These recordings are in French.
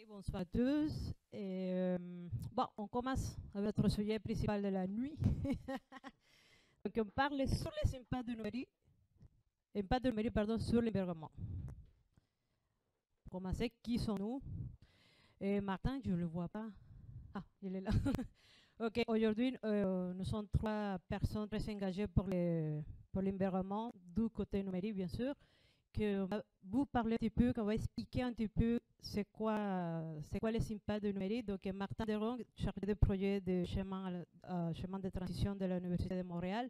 Bonsoir à tous. Bon, on commence avec notre sujet principal de la nuit. Donc, on parle sur les impacts de numérique, pardon, sur l'environnement. Pour commencer, qui sommes-nous? Martin, je ne le vois pas. Ah, il est là. Ok, aujourd'hui, nous sommes trois personnes très engagées pour l'environnement, du côté numérique, bien sûr, que va vous parler un petit peu, qu'on va expliquer un petit peu c'est quoi les impacts du numérique. Donc, Martin Derong, chargé de projet de chemin de transition de l'Université de Montréal,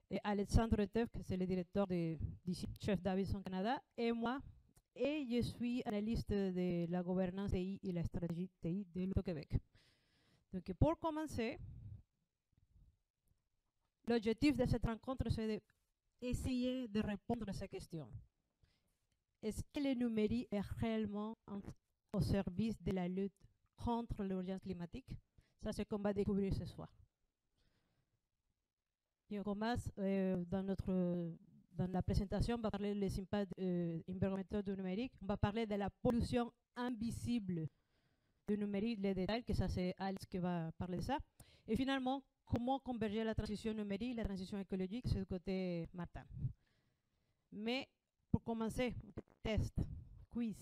et Alexandre Teuf, qui est le directeur d'ici, chef d'Avison Canada, et moi, et je suis analyste de la gouvernance TI et la stratégie TI de l'Auto-Québec. Donc, pour commencer, l'objectif de cette rencontre, c'est d'essayer de répondre à ces questions. Est-ce que le numérique est réellement au service de la lutte contre l'urgence climatique? Ça, c'est ce qu'on va découvrir ce soir. Et on commence dans la présentation, on va parler des impacts environnementaux du numérique. On va parler de la pollution invisible du numérique, les détails, que ça c'est Alex qui va parler de ça. Et finalement, comment converger la transition numérique, la transition écologique, c'est du côté Martin. Mais pour commencer, test, quiz.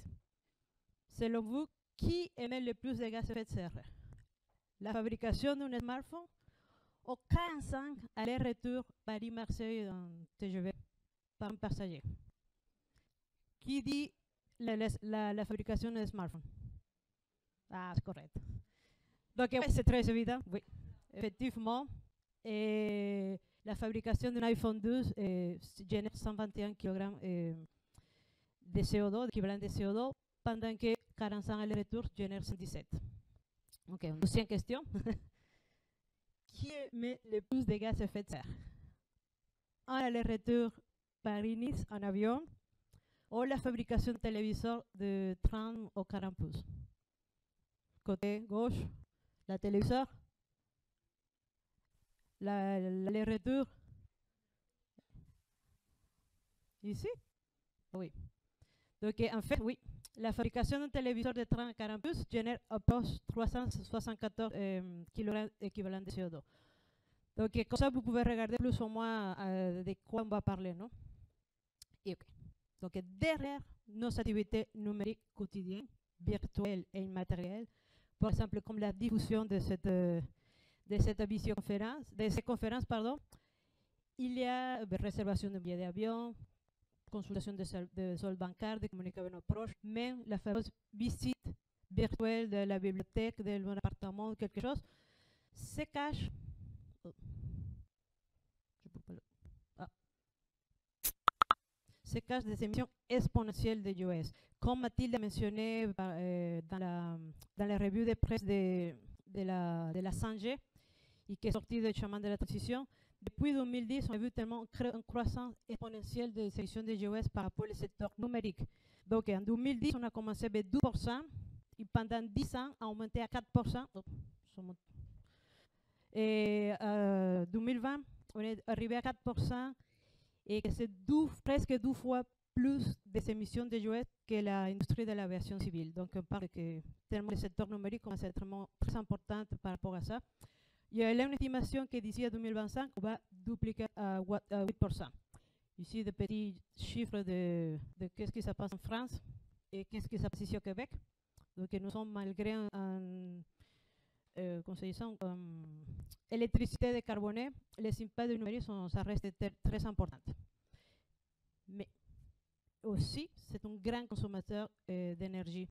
Selon vous, qui émet le plus de gaz à effet de serre? La fabrication d'un smartphone ou 45 aller-retour Paris-Marseille en TGV par un passager? Qui dit la fabrication d'un smartphone? Ah, c'est correct. Donc, ouais, c'est très évident, oui. Effectivement, et la fabrication d'un iPhone 12 génère 121 kg de CO2, d'équivalent de CO2, pendant que 45 aller-retour génère 117. Ok, deuxième question. Qui émet le plus de gaz à effet de serre? Un aller-retour Paris-Nice en avion ou la fabrication de téléviseurs de 30 ou 40 pouces? Côté gauche, la téléviseur, l'aller-retour. Ici? Oui. Donc, en fait, oui, la fabrication d'un téléviseur de 30 à 40 pouces génère approximativement 374 kg équivalent de CO2. Donc, comme ça, vous pouvez regarder plus ou moins de quoi on va parler, non? Et okay. Donc, derrière nos activités numériques quotidiennes, virtuelles et immatérielles, par exemple, comme la diffusion de cette visioconférence, de ces conférences, pardon, il y a réservation de billets d'avion, consultation de soldes bancaires, de communiquer avec nos proches, même la fameuse visite virtuelle de la bibliothèque, de mon appartement, quelque chose, se cache. Se cache des émissions exponentielles de US. Comme Mathilde a mentionné dans la revue de presse de la 5G, et qui est sortie du chemin de la transition, depuis 2010, on a vu tellement une croissance exponentielle des émissions de US par rapport au secteur numérique. Donc en 2010, on a commencé avec 12%, et pendant 10 ans, a augmenté à 4%. Et en 2020, on est arrivé à 4%, et c'est presque 12 fois plus des émissions de US que l'industrie de l'aviation civile. Donc on parle que tellement le secteur numérique commence à être très important par rapport à ça. Il y a une estimation que d'ici à 2025, on va dupliquer à 8%. Ici, des petits chiffres de qu'est-ce qui se passe en France et qu'est-ce qui se passe ici au Québec. Donc nous sommes, malgré électricité décarbonée, les impacts du numérique, ça reste très important. Mais aussi, c'est un grand consommateur d'énergie.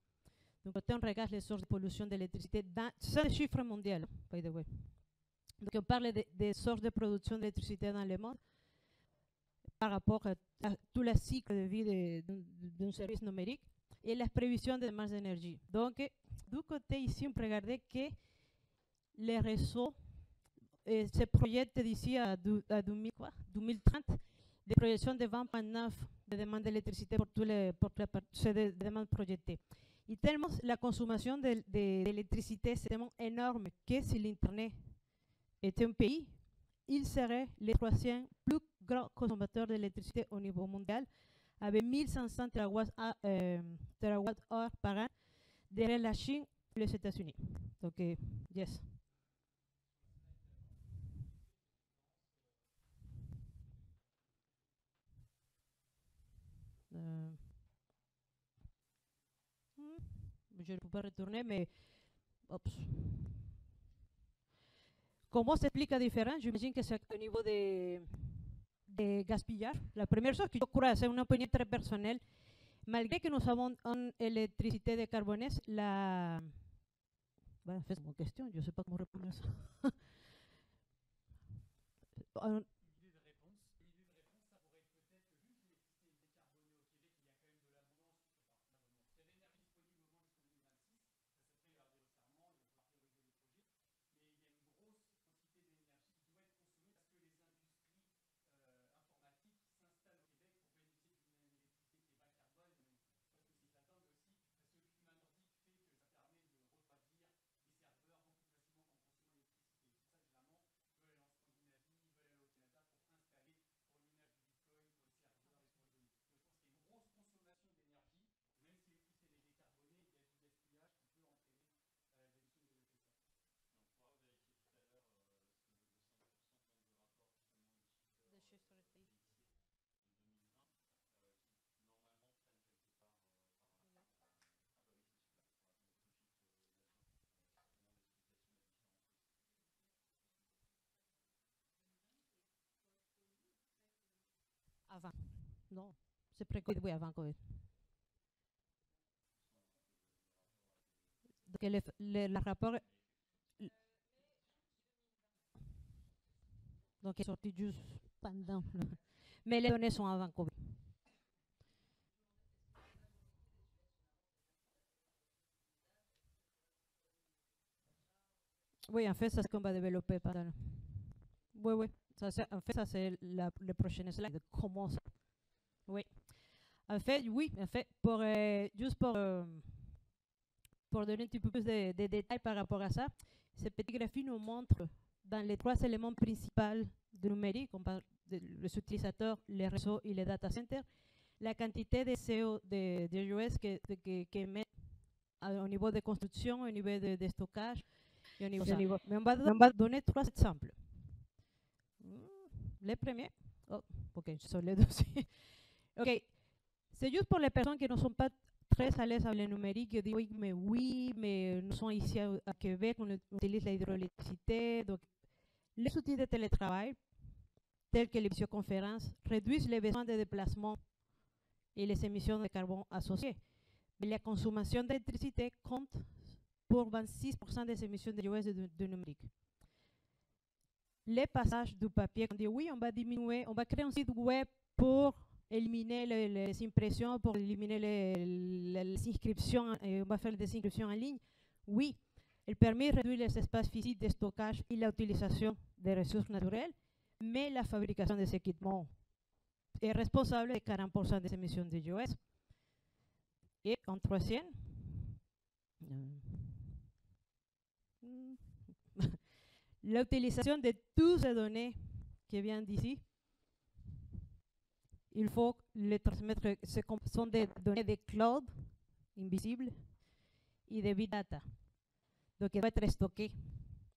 Donc, quand on regarde les sources de pollution d'électricité, c'est un chiffre mondial, by the way. Donc, on parle des sources de production d'électricité dans le monde par rapport à tout le cycle de vie d'un service numérique et la prévision des demandes d'énergie. Donc, du côté ici, on peut regarder que les réseaux se projettent d'ici à 2030 des projections de 20,9 de demande d'électricité pour ces demandes projetées. Et tellement la consommation d'électricité c'est tellement énorme que si l'Internet était un pays, il serait le troisième plus grand consommateur d'électricité au niveau mondial, avec 1500 TWh par an, derrière la Chine et les États-Unis. Donc, yes. Je ne peux pas retourner, mais ops. Comment s'explique la différence? J'imagine que c'est au niveau de gaspillage. La première chose que je crois, c'est une opinion très personnelle, malgré que nous avons une électricité décarbonée, la... Voilà, c'est mon question, je ne sais pas comment répondre à ça. Avant. Non, c'est pré-Covid, oui, avant Covid. Donc, le rapport, donc, est sorti juste pendant. Mais les données sont avant Covid. Oui, en fait, c'est ce qu'on va développer pendant. Oui, oui. Ça, en fait, ça, c'est le prochain slide de comment ça. Oui. En fait, oui, en fait, juste pour donner un petit peu plus de détails par rapport à ça, ce petit graphique nous montre dans les trois éléments principaux du numérique, on parle des utilisateurs, les réseaux et les data centers, la quantité de CO de US que met au niveau de construction, au niveau de stockage et au niveau de niveau. Mais on va donner trois exemples. Les premiers, oh, ok, je suis les dossiers. Ok, c'est juste pour les personnes qui ne sont pas très à l'aise avec le numérique, je dis oui, mais nous sommes ici à Québec, on utilise l'hydroélectricité. Donc, les outils de télétravail, tels que les visioconférences, réduisent les besoins de déplacement et les émissions de carbone associées. Mais la consommation d'électricité compte pour 26% des émissions de US de numérique. Les passages du papier, on dit oui, on va diminuer, on va créer un site web pour éliminer les impressions, pour éliminer les inscriptions, on va faire des inscriptions en ligne. Oui, elle permet de réduire les espaces physiques de stockage et l'utilisation des ressources naturelles, mais la fabrication des équipements est responsable de 40% des émissions de US. Et en troisième, l'utilisation de toutes ces données qui viennent d'ici, il faut les transmettre, ce sont des données de cloud invisibles et de big data. Donc, il va être stocké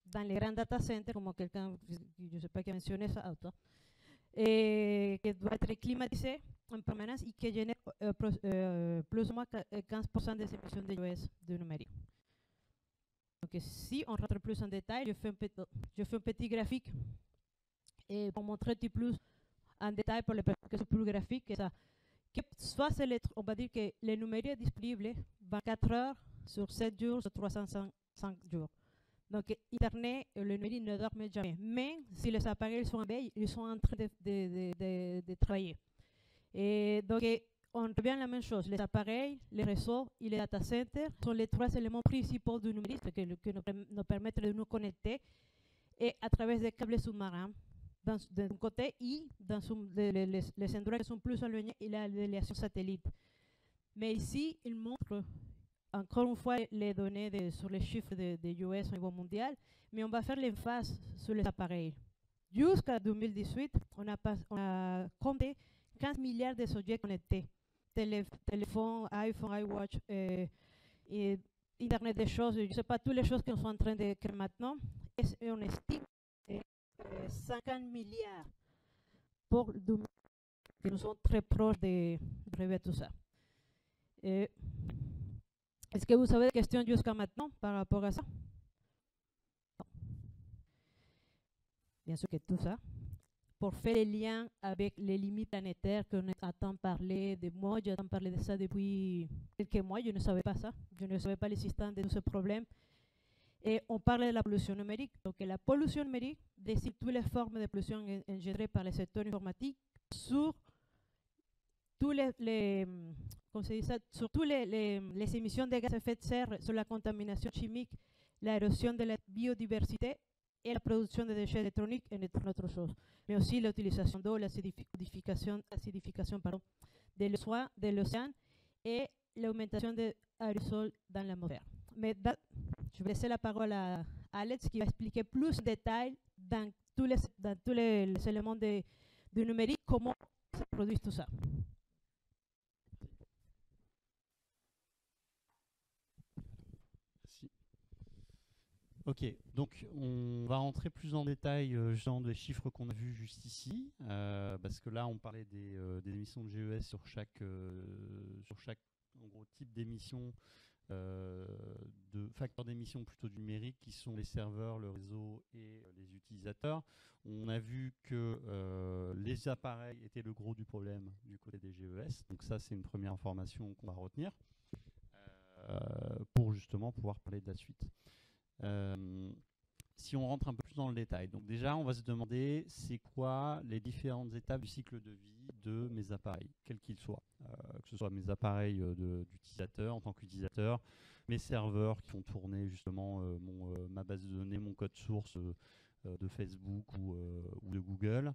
dans les grands data centers, comme quelqu'un, je ne sais pas qui a mentionné ça, et qui doit être climatisé en permanence et qui génère plus ou moins 15% des émissions de US de numérique. Donc, si on rentre plus en détail, je fais un petit graphique et pour montrer un petit plus en détail pour les personnes qui sont plus graphiques que ça. Que soit on va dire que le numérique est disponible 24 heures sur 7 jours, sur 305 jours. Donc, Internet et le numérique ne dorment jamais. Mais si les appareils sont en veille, ils sont en train de travailler. Et donc, on revient à la même chose. Les appareils, les réseaux et les data centers sont les trois éléments principaux du numérique qui nous permettent de nous connecter et à travers des câbles sous-marins d'un côté et dans les endroits qui sont plus éloignés, il y a les satellites. Mais ici, il montre encore une fois les données sur les chiffres de US au niveau mondial, mais on va faire l'emphase sur les appareils. Jusqu'à 2018, on a compté 15 milliards de objets connectés. Téléphone, iPhone, iWatch, et l'Internet des choses, je ne sais pas, toutes les choses qu'on sont en train de créer maintenant, et on estime 50 milliards pour 2000, que nous sommes très proches de rêver tout ça. Est-ce que vous avez des questions jusqu'à maintenant par rapport à ça? Non. Bien sûr que tout ça, pour faire les liens avec les limites planétaires qu'on entend parler de moi, j'entends parler de ça depuis quelques mois, je ne savais pas ça, je ne savais pas l'existence de tous ces problèmes. Et on parle de la pollution numérique. Donc la pollution numérique désigne toutes les formes de pollution engendrées par le secteur informatique sur tous sur tous les émissions de gaz à effet de serre, sur la contamination chimique, l'érosion de la biodiversité et la production de déchets électroniques, entre autres choses. Mais aussi l'utilisation d'eau, l'acidification de l'océan et l'augmentation des aérosols dans l'atmosphère. Mais je vais laisser la parole à Alex qui va expliquer plus de détails dans tous les éléments du numérique, comment se produit tout ça. Ok, donc on va rentrer plus en détail dans les chiffres qu'on a vus juste ici, parce que là on parlait des émissions de GES sur chaque en gros, type d'émission, de facteurs d'émission plutôt du numérique, qui sont les serveurs, le réseau et les utilisateurs. On a vu que les appareils étaient le gros du problème du côté des GES, donc ça c'est une première information qu'on va retenir pour justement pouvoir parler de la suite. Si on rentre un peu plus dans le détail, donc déjà on va se demander c'est quoi les différentes étapes du cycle de vie de mes appareils, quels qu'ils soient, que ce soit mes appareils d'utilisateur en tant qu'utilisateur, mes serveurs qui font tourner justement ma base de données, mon code source de Facebook ou de Google,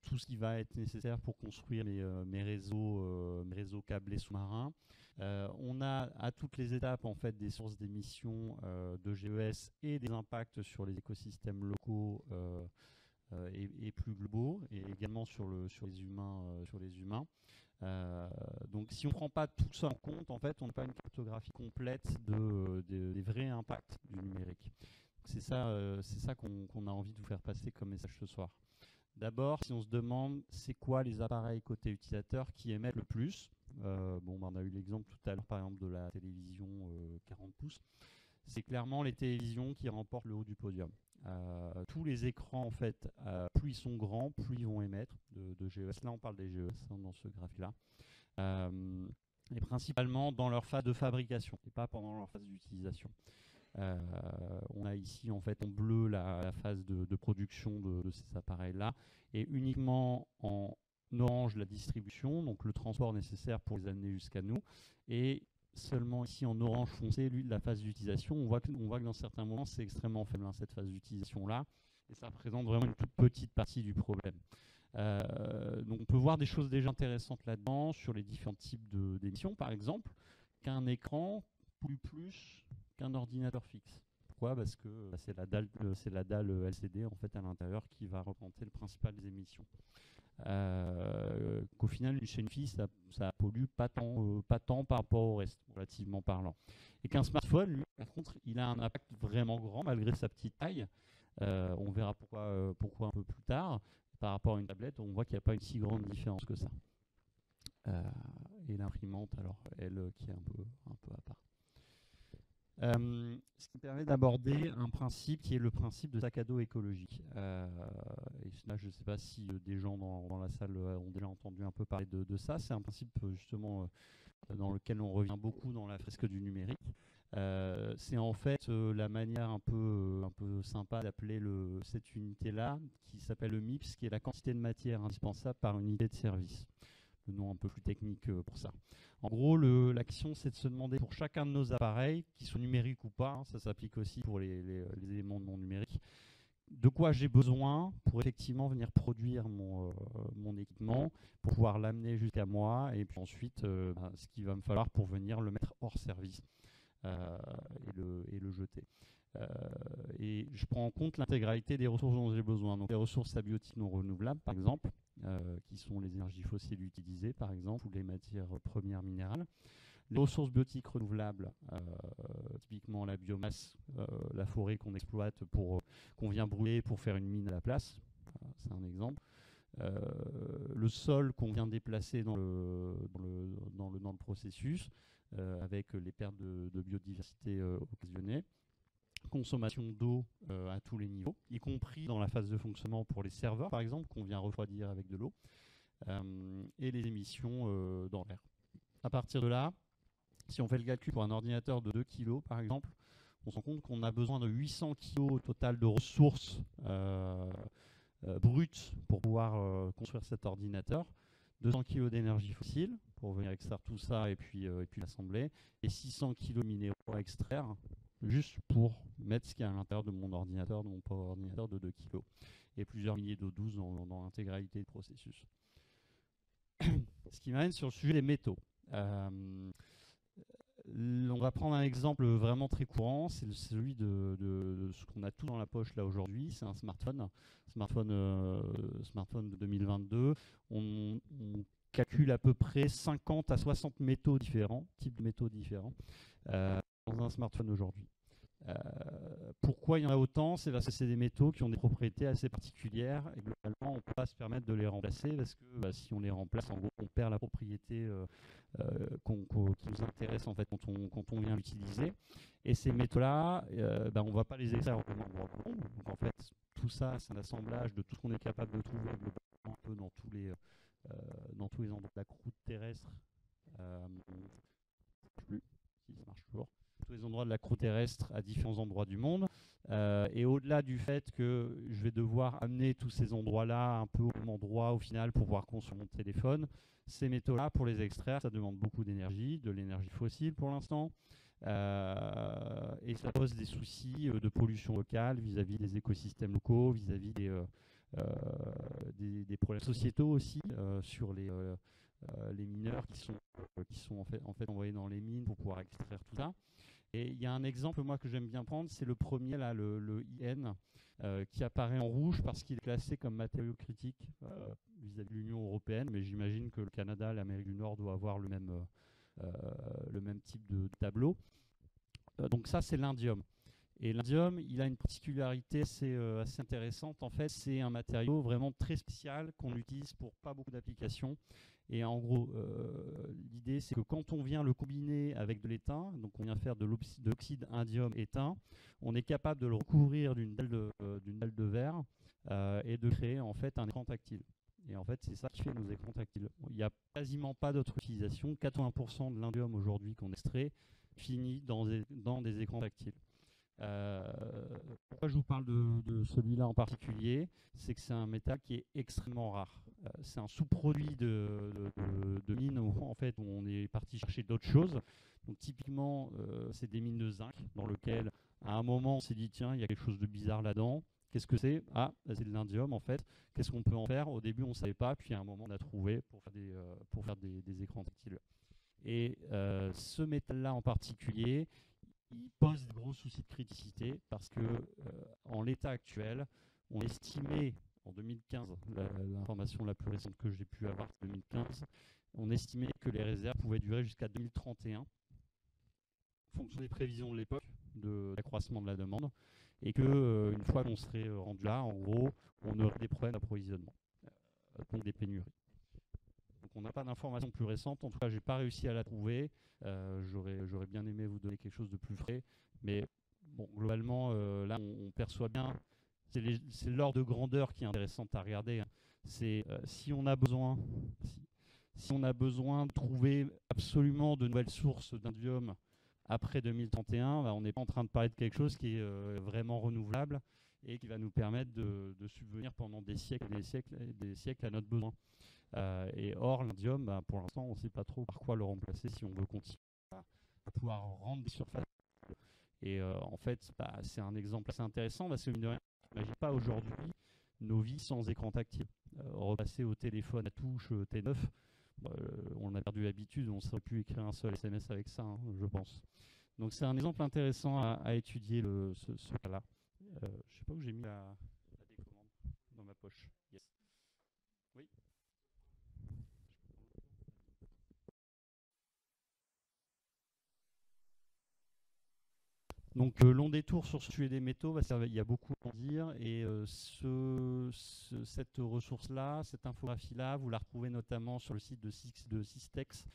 tout ce qui va être nécessaire pour construire mes réseaux câblés sous-marins. On a à toutes les étapes en fait des sources d'émissions de GES et des impacts sur les écosystèmes locaux et plus globaux, et également sur les humains. Donc si on ne prend pas tout ça en compte, en fait, on n'a pas une cartographie complète des vrais impacts du numérique. C'est ça qu'on a envie de vous faire passer comme message ce soir. D'abord, si on se demande c'est quoi les appareils côté utilisateur qui émettent le plus, on a eu l'exemple tout à l'heure par exemple de la télévision 40 pouces, c'est clairement les télévisions qui remportent le haut du podium. Tous les écrans en fait, plus ils sont grands, plus ils vont émettre de GES. Là on parle des GES dans ce graphique-là. Et principalement dans leur phase de fabrication et pas pendant leur phase d'utilisation. On a ici en fait en bleu la phase de production de ces appareils-là, et uniquement en orange la distribution, donc le transport nécessaire pour les amener jusqu'à nous, et seulement ici en orange foncé la phase d'utilisation. On voit que dans certains moments c'est extrêmement faible cette phase d'utilisation-là, et ça représente vraiment une toute petite partie du problème. Donc on peut voir des choses déjà intéressantes là-dedans sur les différents types d'émissions, par exemple qu'un écran pollue plus qu'un ordinateur fixe. Pourquoi? Parce que c'est la dalle LCD en fait à l'intérieur qui va représenter le principal des émissions. Qu'au final chez une fille ça pollue pas tant par rapport au reste, relativement parlant. Et qu'un smartphone, lui, par contre, il a un impact vraiment grand malgré sa petite taille. On verra pourquoi un peu plus tard. Par rapport à une tablette, on voit qu'il n'y a pas une si grande différence que ça. Et l'imprimante, alors elle qui est un peu à part. Ce qui permet d'aborder un principe qui est le principe de sac à dos écologique. Et là, je ne sais pas si des gens dans la salle ont déjà entendu un peu parler de ça. C'est un principe justement dans lequel on revient beaucoup dans la fresque du numérique. C'est en fait la manière un peu sympa d'appeler cette unité-là, qui s'appelle le MIPS, qui est la quantité de matière indispensable par unité de service. Le nom un peu plus technique pour ça. En gros, la question, c'est de se demander pour chacun de nos appareils, qu'ils soient numériques ou pas, ça s'applique aussi pour les éléments non numériques, de quoi j'ai besoin pour effectivement venir produire mon équipement, pour pouvoir l'amener jusqu'à moi, et puis ensuite, ce qu'il va me falloir pour venir le mettre hors service et le jeter. Et je prends en compte l'intégralité des ressources dont j'ai besoin. Donc les ressources abiotiques non renouvelables, par exemple, qui sont les énergies fossiles utilisées, par exemple, ou les matières premières minérales. Les ressources biotiques renouvelables, typiquement la biomasse, la forêt qu'on exploite qu'on vient brûler pour faire une mine à la place, c'est un exemple. Le sol qu'on vient déplacer dans le processus, avec les pertes de biodiversité occasionnées. Consommation d'eau à tous les niveaux, y compris dans la phase de fonctionnement pour les serveurs, par exemple, qu'on vient refroidir avec de l'eau, et les émissions dans l'air. À partir de là, si on fait le calcul pour un ordinateur de 2 kg, par exemple, on se rend compte qu'on a besoin de 800 kg au total de ressources brutes pour pouvoir construire cet ordinateur, 200 kg d'énergie fossile pour venir extraire tout ça et puis l'assembler, et 600 kg minéraux à extraire, juste pour mettre ce qu'il y a à l'intérieur de mon ordinateur, de mon power ordinateur de 2 kg, et plusieurs milliers d'eau douce dans l'intégralité du processus. Ce qui m'amène sur le sujet des métaux. On va prendre un exemple vraiment très courant, c'est celui de ce qu'on a tout dans la poche là aujourd'hui, c'est un smartphone de 2022. On calcule à peu près 50 à 60 métaux différents, types de métaux différents, dans un smartphone aujourd'hui. Pourquoi il y en a autant? C'est parce que c'est des métaux qui ont des propriétés assez particulières et globalement on ne peut pas se permettre de les remplacer parce que si on les remplace, en gros, on perd la propriété qui nous intéresse en fait quand on vient l'utiliser. Et ces métaux-là, on ne va pas les extraire au même endroit du monde. Donc en fait, tout ça, c'est un assemblage de tout ce qu'on est capable de trouver globalement un peu dans tous les endroits de la croûte terrestre. Je ne sais plus si ça marche toujours. Tous les endroits de la croûte terrestre à différents endroits du monde. Et au-delà du fait que je vais devoir amener tous ces endroits-là un peu au même endroit au final pour pouvoir construire mon téléphone, ces métaux-là, pour les extraire, ça demande beaucoup d'énergie, de l'énergie fossile pour l'instant. Et ça pose des soucis de pollution locale vis-à-vis des écosystèmes locaux, vis-à-vis des problèmes sociétaux aussi sur les mineurs qui sont en fait envoyés dans les mines pour pouvoir extraire tout ça. Et il y a un exemple moi que j'aime bien prendre, c'est le premier là, le IN, qui apparaît en rouge parce qu'il est classé comme matériau critique vis-à-vis de l'Union européenne, mais j'imagine que le Canada, l'Amérique du Nord doit avoir le même type de tableau. Donc ça c'est l'indium. Et l'indium, il a une particularité assez intéressante. En fait, c'est un matériau vraiment très spécial qu'on utilise pour pas beaucoup d'applications. Et en gros, l'idée, c'est que quand on vient le combiner avec de l'étain, donc on vient faire de l'oxyde indium éteint, on est capable de le recouvrir d'une dalle de verre et de créer en fait un écran tactile. Et en fait, c'est ça qui fait nos écrans tactiles. Il n'y a quasiment pas d'autre utilisation. 80% de l'indium aujourd'hui qu'on extrait finit dans des écrans tactiles. Pourquoi je vous parle de celui-là en particulier, c'est que c'est un métal qui est extrêmement rare. C'est un sous-produit de mines où en fait on est parti chercher d'autres choses. Donc typiquement c'est des mines de zinc dans lesquelles à un moment on s'est dit tiens il y a quelque chose de bizarre là-dedans. Qu'est-ce que c'est? Ah, c'est de l'indium en fait. Qu'est-ce qu'on peut en faire? Au début on ne savait pas, puis à un moment on a trouvé pour faire des écrans tactiles. Et ce métal-là en particulier, il pose de gros soucis de criticité parce que en l'état actuel, on estimait en 2015, l'information la plus récente que j'ai pu avoir, c'est 2015, on estimait que les réserves pouvaient durer jusqu'à 2031, en fonction des prévisions de l'époque, de l'accroissement de la demande, et que une fois qu'on serait rendu là, en gros, on aurait des problèmes d'approvisionnement, donc des pénuries. Donc on n'a pas d'informations plus récentes, en tout cas j'ai pas réussi à la trouver. J'aurais bien aimé vous donner quelque chose de plus frais, mais bon, globalement là on perçoit bien, c'est l'ordre de grandeur qui est intéressante à regarder. Hein. C'est si on a besoin de trouver absolument de nouvelles sources d'indium après 2031, on n'est pas en train de parler de quelque chose qui est vraiment renouvelable et qui va nous permettre de subvenir pendant des siècles et des siècles à notre besoin. Et or, l'indium, pour l'instant, on ne sait pas trop par quoi le remplacer si on veut continuer à pouvoir rendre des surfaces. Et en fait, c'est un exemple assez intéressant parce que, mine de rien, on n'imagine pas aujourd'hui nos vies sans écran tactile. Repasser au téléphone à touche T9, on a perdu l'habitude, on ne saurait plus écrire un seul SMS avec ça, hein, je pense. Donc c'est un exemple intéressant à étudier ce cas-là. Je ne sais pas où j'ai mis la télécommande dans ma poche. Yes. Oui. Donc long détour sur ce sujet des métaux, il y a beaucoup à en dire, et cette ressource-là, cette infographie-là, vous la retrouvez notamment sur le site de Systex,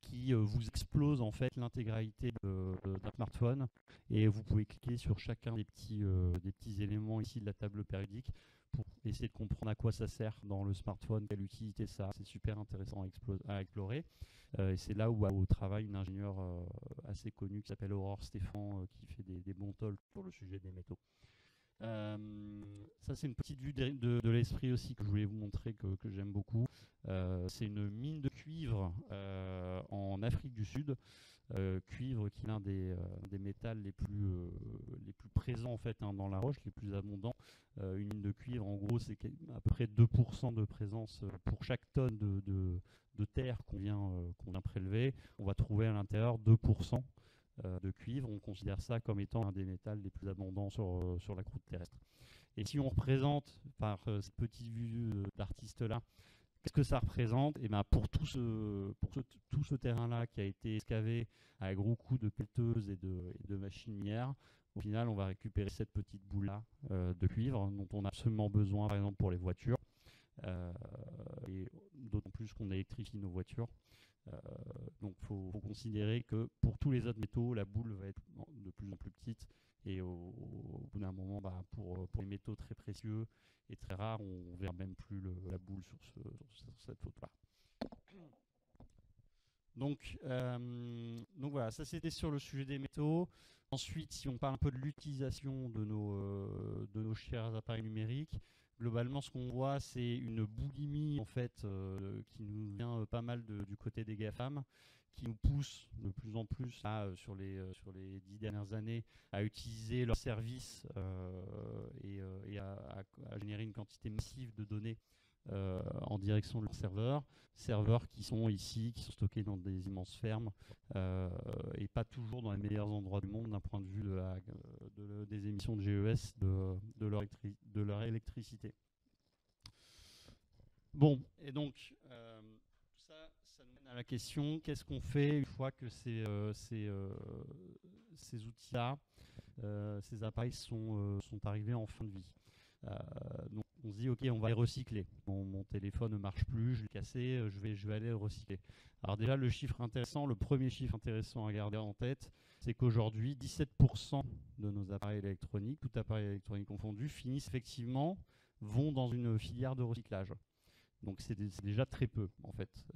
qui vous explose en fait l'intégralité d'un smartphone, et vous pouvez cliquer sur chacun des petits éléments ici de la table périodique pour essayer de comprendre à quoi ça sert dans le smartphone, quelle utilité ça a. C'est super intéressant à explorer. Et c'est là où travaille une ingénieure assez connue qui s'appelle Aurore Stéphan, qui fait des bons talks sur le sujet des métaux. Ça, c'est une petite vue de l'esprit aussi que je voulais vous montrer, que j'aime beaucoup. C'est une mine de cuivre en Afrique du Sud. Cuivre qui est l'un des métals les plus présents en fait, dans la roche, les plus abondants. Une mine de cuivre, en gros, c'est à peu près 2% de présence pour chaque tonne de terre qu'on vient prélever. On va trouver à l'intérieur 2% de cuivre. On considère ça comme étant un des métals les plus abondants sur la croûte terrestre. Et si on représente par cette petite vue d'artiste-là, qu'est-ce que ça représente? Et ben pour tout ce terrain-là qui a été excavé à gros coups de pelleteuses et de machines minières, au final, on va récupérer cette petite boule-là de cuivre dont on a absolument besoin, par exemple, pour les voitures. Et d'autant plus qu'on électrifie nos voitures. Donc il faut considérer que pour tous les autres métaux, la boule va être de plus en plus petite. Et au bout d'un moment, pour les métaux très précieux et très rares, on ne verra même plus la boule sur cette photo-là. Donc voilà, ça c'était sur le sujet des métaux. Ensuite, si on parle un peu de l'utilisation de nos chers appareils numériques, globalement, ce qu'on voit, c'est une boulimie en fait, qui nous vient pas mal du côté des GAFAM, qui nous pousse de plus en plus là, sur les 10 dernières années à utiliser leurs services et à générer une quantité massive de données en direction de leurs serveurs qui sont ici, qui sont stockés dans des immenses fermes et pas toujours dans les meilleurs endroits du monde d'un point de vue des émissions de GES de leur électricité. Bon, et donc ça nous mène à la question, qu'est-ce qu'on fait une fois que ces outils-là, ces appareils sont arrivés en fin de vie? Donc on se dit ok, on va les recycler. Mon téléphone ne marche plus, je l'ai cassé, je vais aller le recycler. Alors déjà le premier chiffre intéressant à garder en tête, c'est qu'aujourd'hui 17% de nos appareils électroniques, tout appareil électronique confondu, vont dans une filière de recyclage. Donc c'est déjà très peu en fait.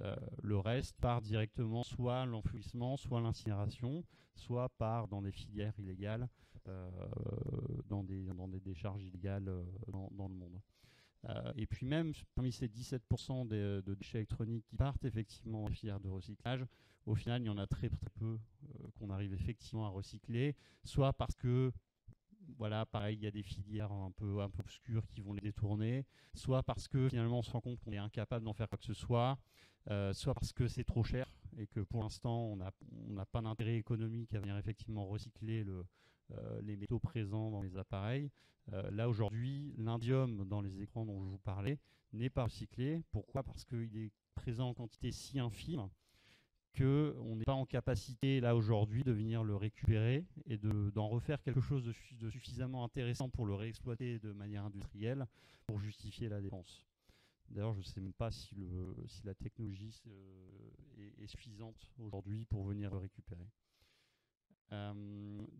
Le reste part directement soit à l'enfouissement, soit à l'incinération, soit part dans des filières illégales, dans des décharges illégales dans le monde. Et puis même parmi ces 17% de déchets électroniques qui partent effectivement en filière de recyclage, au final il y en a très peu qu'on arrive effectivement à recycler, soit parce que voilà, pareil, il y a des filières un peu obscures qui vont les détourner, soit parce que finalement on se rend compte qu'on est incapable d'en faire quoi que ce soit, soit parce que c'est trop cher et que pour l'instant on n'a pas d'intérêt économique à venir effectivement recycler les métaux présents dans les appareils. Là aujourd'hui, l'indium dans les écrans dont je vous parlais n'est pas recyclé. Pourquoi? Parce qu'il est présent en quantité si infime qu'on n'est pas en capacité là aujourd'hui de venir le récupérer et d'en refaire quelque chose de suffisamment intéressant pour le réexploiter de manière industrielle pour justifier la dépense. D'ailleurs, je ne sais même pas si la technologie est suffisante aujourd'hui pour venir le récupérer.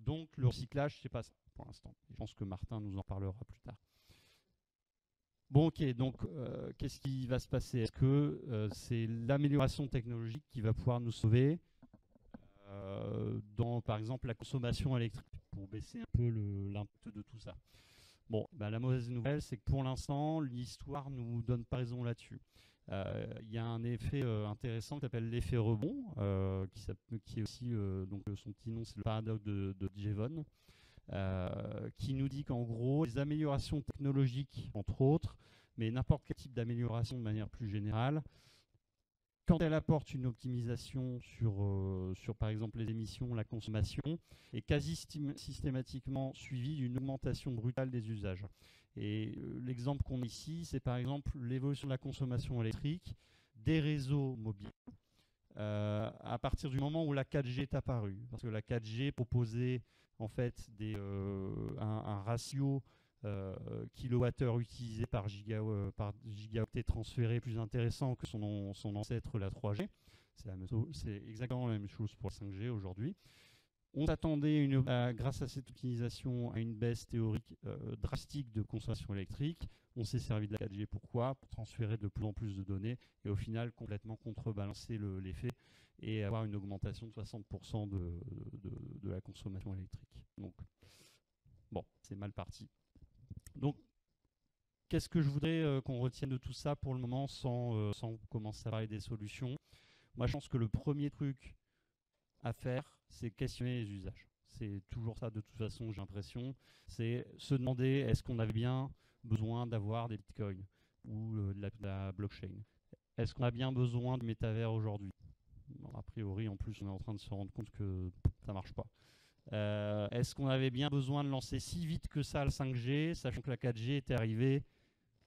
Donc le recyclage, c'est pas ça pour l'instant. Je pense que Martin nous en parlera plus tard. Bon, ok, donc qu'est-ce qui va se passer? Est-ce que c'est l'amélioration technologique qui va pouvoir nous sauver dans, par exemple, la consommation électrique, pour baisser un peu l'impact de tout ça? Bon, la mauvaise nouvelle, c'est que pour l'instant, l'histoire ne nous donne pas raison là-dessus. Il y a un effet intéressant qui s'appelle l'effet rebond, qui est aussi, donc son petit nom, c'est le paradoxe de Jevons. Qui nous dit qu'en gros, les améliorations technologiques, entre autres, mais n'importe quel type d'amélioration de manière plus générale, quand elle apporte une optimisation sur par exemple les émissions, la consommation, est quasi systématiquement suivie d'une augmentation brutale des usages. Et l'exemple qu'on a ici, c'est par exemple l'évolution de la consommation électrique, des réseaux mobiles, à partir du moment où la 4G est apparue. Parce que la 4G proposait en fait un ratio kilowattheure utilisé par gigaoctet transféré plus intéressant que son ancêtre la 3G. C'est exactement la même chose pour la 5G aujourd'hui. On s'attendait, grâce à cette utilisation, à une baisse théorique drastique de consommation électrique. On s'est servi de la 4G. Pourquoi ? Pour transférer de plus en plus de données et au final complètement contrebalancer l'effet et avoir une augmentation de 60% de la consommation électrique. Donc, bon, c'est mal parti. Donc, qu'est-ce que je voudrais qu'on retienne de tout ça pour le moment sans commencer à parler des solutions ? Moi, je pense que le premier truc à faire, c'est questionner les usages. C'est toujours ça de toute façon, j'ai l'impression. C'est se demander, est-ce qu'on avait bien besoin d'avoir des bitcoins ou de la blockchain ? Est-ce qu'on a bien besoin de métavers aujourd'hui ? Bon, a priori, en plus, on est en train de se rendre compte que ça ne marche pas. Est-ce qu'on avait bien besoin de lancer si vite que ça le 5G, sachant que la 4G était arrivée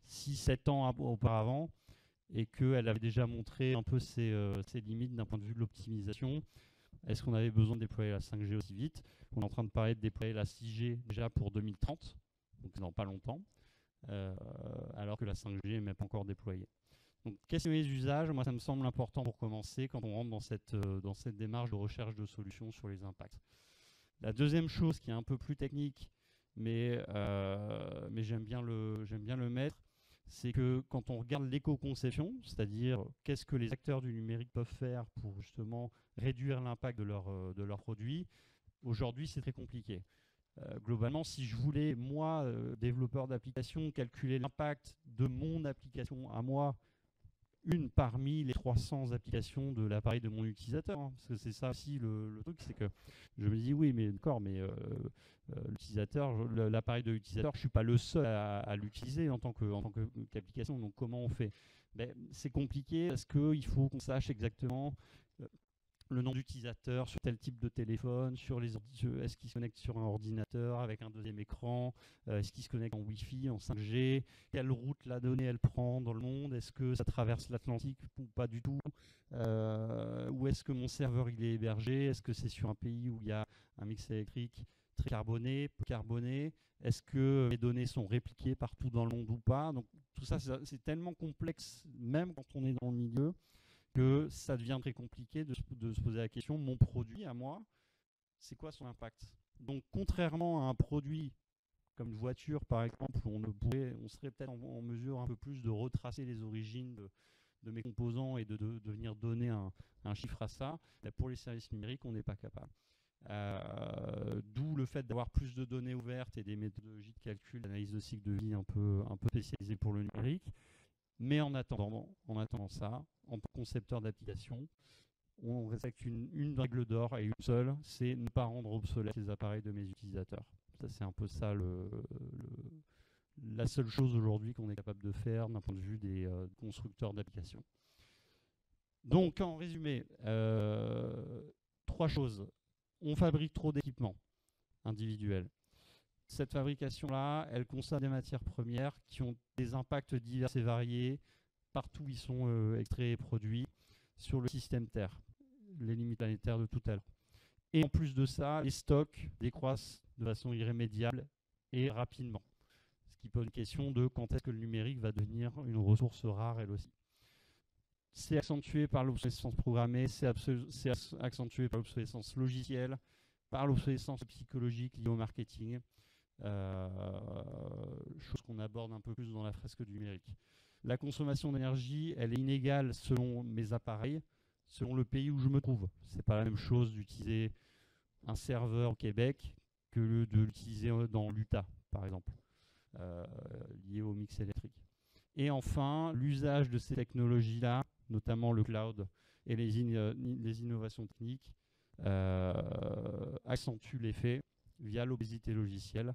6-7 ans auparavant et qu'elle avait déjà montré un peu ses limites d'un point de vue de l'optimisation ? Est-ce qu'on avait besoin de déployer la 5G aussi vite ? On est en train de parler de déployer la 6G déjà pour 2030, donc dans pas longtemps, alors que la 5G n'est même pas encore déployée. Donc, questionner les usages, moi, ça me semble important pour commencer quand on rentre dans cette démarche de recherche de solutions sur les impacts. La deuxième chose qui est un peu plus technique, mais j'aime bien le mettre, c'est que quand on regarde l'éco-conception, c'est-à-dire qu'est-ce que les acteurs du numérique peuvent faire pour justement réduire l'impact de leurs produits, aujourd'hui c'est très compliqué. Globalement, si je voulais, moi, développeur d'application, calculer l'impact de mon application à moi, une parmi les 300 applications de l'appareil de mon utilisateur, hein, parce que c'est ça aussi le truc, c'est que je me dis oui, mais d'accord, mais l'appareil de l'utilisateur, je ne suis pas le seul à l'utiliser en tant qu'application, donc comment on fait ? C'est compliqué parce qu'il faut qu'on sache exactement le nom d'utilisateur sur tel type de téléphone, est-ce qu'il se connecte sur un ordinateur avec un deuxième écran, est-ce qu'il se connecte en Wi-Fi, en 5G, quelle route la donnée elle prend dans le monde, est-ce que ça traverse l'Atlantique ou pas du tout, où est-ce que mon serveur il est hébergé, est-ce que c'est sur un pays où il y a un mix électrique très carboné, peu carboné, est-ce que mes données sont répliquées partout dans le monde ou pas. Donc tout ça c'est tellement complexe, même quand on est dans le milieu, que ça devient très compliqué de se poser la question, mon produit à moi, c'est quoi son impact ? Donc contrairement à un produit comme une voiture par exemple, où on serait peut-être en mesure un peu plus de retracer les origines de mes composants et de venir donner un chiffre à ça, pour les services numériques, on n'est pas capable. D'où le fait d'avoir plus de données ouvertes et des méthodologies de calcul, d'analyse de cycle de vie un peu spécialisées pour le numérique. Mais en attendant ça, en tant que concepteur d'application, on respecte une règle d'or et une seule, c'est ne pas rendre obsolètes les appareils de mes utilisateurs. Ça, c'est un peu ça la seule chose aujourd'hui qu'on est capable de faire d'un point de vue des constructeurs d'applications. Donc, en résumé, 3 choses. On fabrique trop d'équipements individuels. Cette fabrication-là, elle consomme des matières premières qui ont des impacts divers et variés partout où ils sont extraits et produits sur le système Terre, les limites planétaires de tout à l'heure. Et en plus de ça, les stocks décroissent de façon irrémédiable et rapidement. Ce qui pose une question de quand est-ce que le numérique va devenir une ressource rare elle aussi. C'est accentué par l'obsolescence programmée, c'est accentué par l'obsolescence logicielle, par l'obsolescence psychologique liée au marketing. Chose qu'on aborde un peu plus dans la fresque du numérique. La consommation d'énergie, elle est inégale selon mes appareils, selon le pays où je me trouve. C'est pas la même chose d'utiliser un serveur au Québec que de l'utiliser dans l'Utah, par exemple, lié au mix électrique. Et enfin, l'usage de ces technologies-là, notamment le cloud et les innovations techniques, accentue l'effet via l'obésité logicielle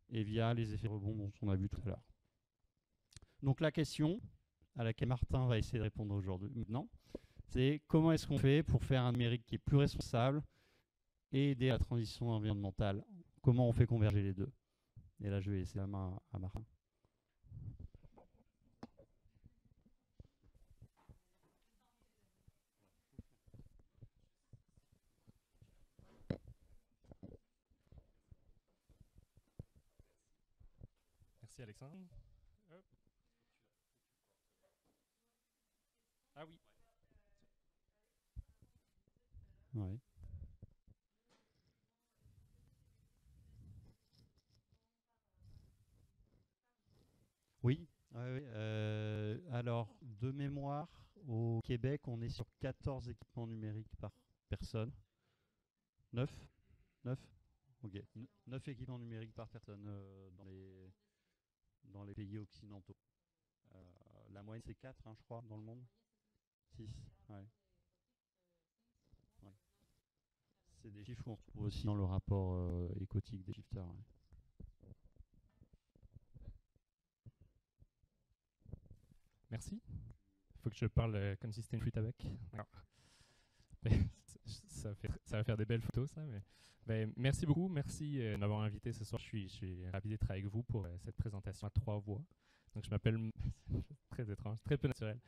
et via les effets rebonds dont on a vu tout à l'heure. Donc la question à laquelle Martin va essayer de répondre aujourd'hui maintenant, c'est comment est-ce qu'on fait pour faire un numérique qui est plus responsable et aider à la transition environnementale? Comment on fait converger les deux? Et là, je vais laisser la main à Martin. Merci Alexandre. Hop. Ah oui. Ouais. Oui, ouais, ouais, alors de mémoire, au Québec, on est sur 14 équipements numériques par personne. 9 9 Ok. 9 équipements numériques par personne dans les pays occidentaux. La moyenne, c'est 4, hein, je crois, dans le monde. 6, ouais. Ouais. C'est des chiffres qu'on retrouve aussi dans le rapport écotique des shifters. Ouais. Merci. Il faut que je parle comme si c'était une flûte à bec. Ça va faire des belles photos, ça. Merci beaucoup. Merci de m'avoir invité ce soir. Je suis ravi d'être avec vous pour cette présentation à 3 voix. Donc, je m'appelle, très étrange, très peu naturel,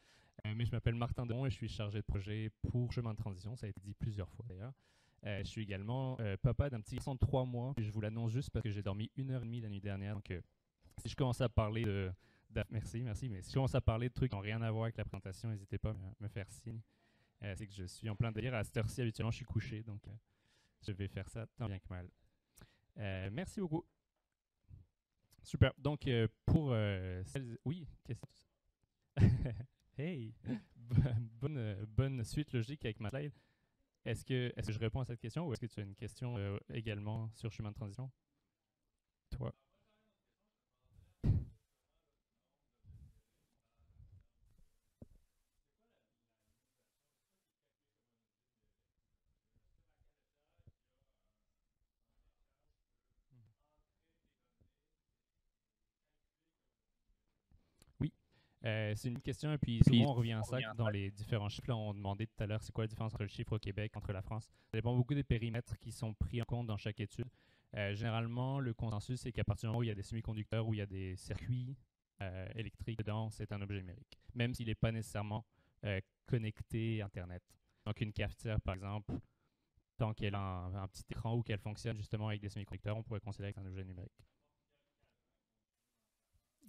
mais je m'appelle Martin Demont et je suis chargé de projet pour Chemin de Transition. Ça a été dit plusieurs fois d'ailleurs. Je suis également papa d'un petit garçon de 3 mois. Et je vous l'annonce juste parce que j'ai dormi 1h30 la nuit dernière. Donc, si je commence à parler merci, mais si je commence à parler de trucs qui n'ont rien à voir avec la présentation, n'hésitez pas à me faire signe. C'est que je suis en plein délire. À cette heure-ci, habituellement, je suis couché, donc je vais faire ça tant bien que mal. Merci beaucoup. Super. Donc, pour celles... Oui, question. Hey! bonne suite logique avec ma slide. Est-ce que je réponds à cette question ou est-ce que tu as une question également sur chemin de transition? Toi? Oui. C'est une question, et puis souvent on revient à ça dans les différents chiffres. Là, on demandait tout à l'heure, c'est quoi la différence entre le chiffre au Québec, entre la France? Ça dépend beaucoup des périmètres qui sont pris en compte dans chaque étude. Généralement, le consensus, c'est qu'à partir du moment où il y a des semi-conducteurs, où il y a des circuits électriques dedans, c'est un objet numérique, même s'il n'est pas nécessairement connecté à Internet. Donc, une cafetière, par exemple, tant qu'elle a un petit écran ou qu'elle fonctionne justement avec des semi-conducteurs, on pourrait considérer que c'est un objet numérique.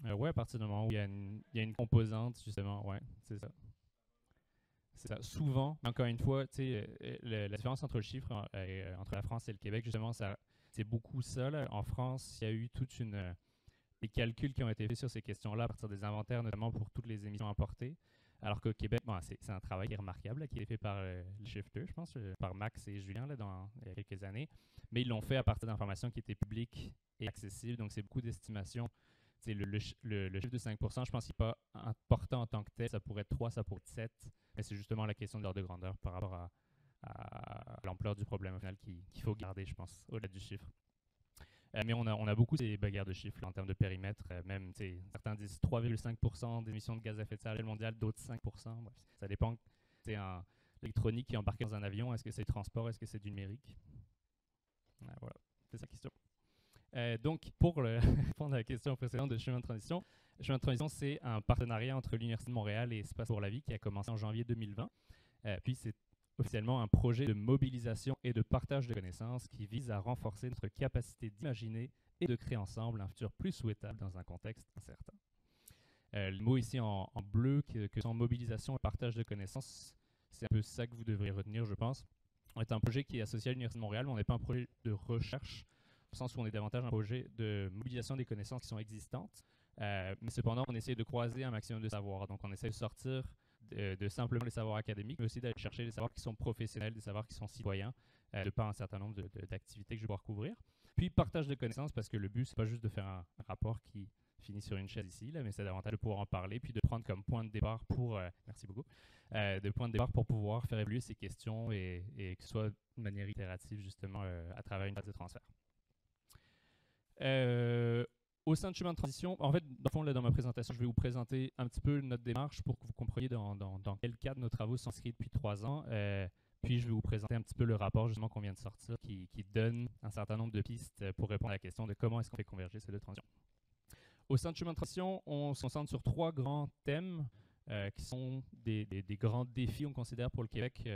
Ouais, à partir du moment où il y a une composante, justement, ouais, c'est ça. C'est ça. Souvent, encore une fois, la différence entre le chiffre entre la France et le Québec, justement, c'est beaucoup ça. Là. En France, il y a eu des calculs qui ont été faits sur ces questions-là à partir des inventaires, notamment pour toutes les émissions importées. Alors qu'au Québec, bon, c'est un travail qui est remarquable, là, qui est fait par le Shifter, je pense, par Max et Julien là, il y a quelques années. Mais ils l'ont fait à partir d'informations qui étaient publiques et accessibles. Donc, c'est beaucoup d'estimations. Le chiffre de 5%, je pense qu'il n'est pas important en tant que tel. Ça pourrait être 3, ça pourrait être 7. Mais c'est justement la question de l'ordre de grandeur par rapport à l'ampleur du problème au final qu'il faut garder, je pense, au-delà du chiffre. Mais on a beaucoup ces bagarres de chiffres là, en termes de périmètre. Même, certains disent 3,5% d'émissions de gaz à effet de serre mondial, d'autres 5%. Bref, ça dépend. C'est l'électronique qui est embarquée dans un avion. Est-ce que c'est le transport? Est-ce que c'est du numérique? Voilà, c'est sa question. Donc, pour répondre à la question précédente de Chemin de Transition, Chemin de Transition, c'est un partenariat entre l'Université de Montréal et Espace pour la vie qui a commencé en janvier 2020. Puis, c'est officiellement un projet de mobilisation et de partage de connaissances qui vise à renforcer notre capacité d'imaginer et de créer ensemble un futur plus souhaitable dans un contexte incertain. Le mot ici en bleu, que sont mobilisation et partage de connaissances, c'est un peu ça que vous devriez retenir, je pense. On est un projet qui est associé à l'Université de Montréal, mais on n'est pas un projet de recherche, au sens où on est davantage un projet de mobilisation des connaissances qui sont existantes. Mais cependant, on essaie de croiser un maximum de savoirs. Donc, on essaie de sortir de simplement les savoirs académiques, mais aussi d'aller chercher des savoirs qui sont professionnels, des savoirs qui sont citoyens, de par un certain nombre d'activités que je vais pouvoir couvrir. Puis, partage de connaissances, parce que le but, c'est pas juste de faire un rapport qui finit sur une chaise ici, là, mais c'est davantage de pouvoir en parler, puis de prendre comme point de départ pour, merci beaucoup, de point de départ pour pouvoir faire évoluer ces questions et que ce soit de manière itérative, justement, à travers une phase de transfert. Au sein de Chemin de Transition, en fait, dans le fond, là, dans ma présentation, je vais vous présenter un petit peu notre démarche pour que vous compreniez dans quel cadre nos travaux sont inscrits depuis 3 ans. Puis, je vais vous présenter un petit peu le rapport, justement, qu'on vient de sortir, qui donne un certain nombre de pistes pour répondre à la question de comment est-ce qu'on fait converger ces deux transitions. Au sein de Chemin de Transition, on se concentre sur 3 grands thèmes qui sont des grands défis, on considère, pour le Québec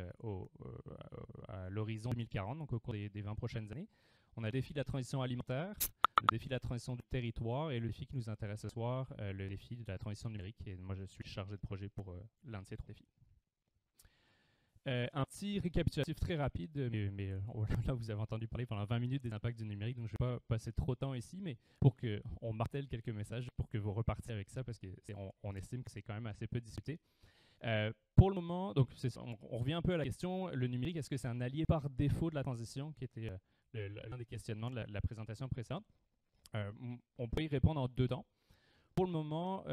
à l'horizon 2040, donc au cours des 20 prochaines années. On a le défi de la transition alimentaire, le défi de la transition du territoire et le défi qui nous intéresse ce soir, le défi de la transition numérique. Et moi, je suis chargé de projet pour l'un de ces 3 défis. Un petit récapitulatif très rapide, mais là vous avez entendu parler pendant 20 minutes des impacts du numérique, donc je ne vais pas passer trop de temps ici, mais pour qu'on martèle quelques messages, pour que vous repartiez avec ça, parce qu'on estime que c'est quand même assez peu discuté. Pour le moment, donc on revient un peu à la question, le numérique, est-ce que c'est un allié par défaut de la transition, qui était l'un des questionnements de la présentation précédente. On peut y répondre en 2 temps. Pour le moment,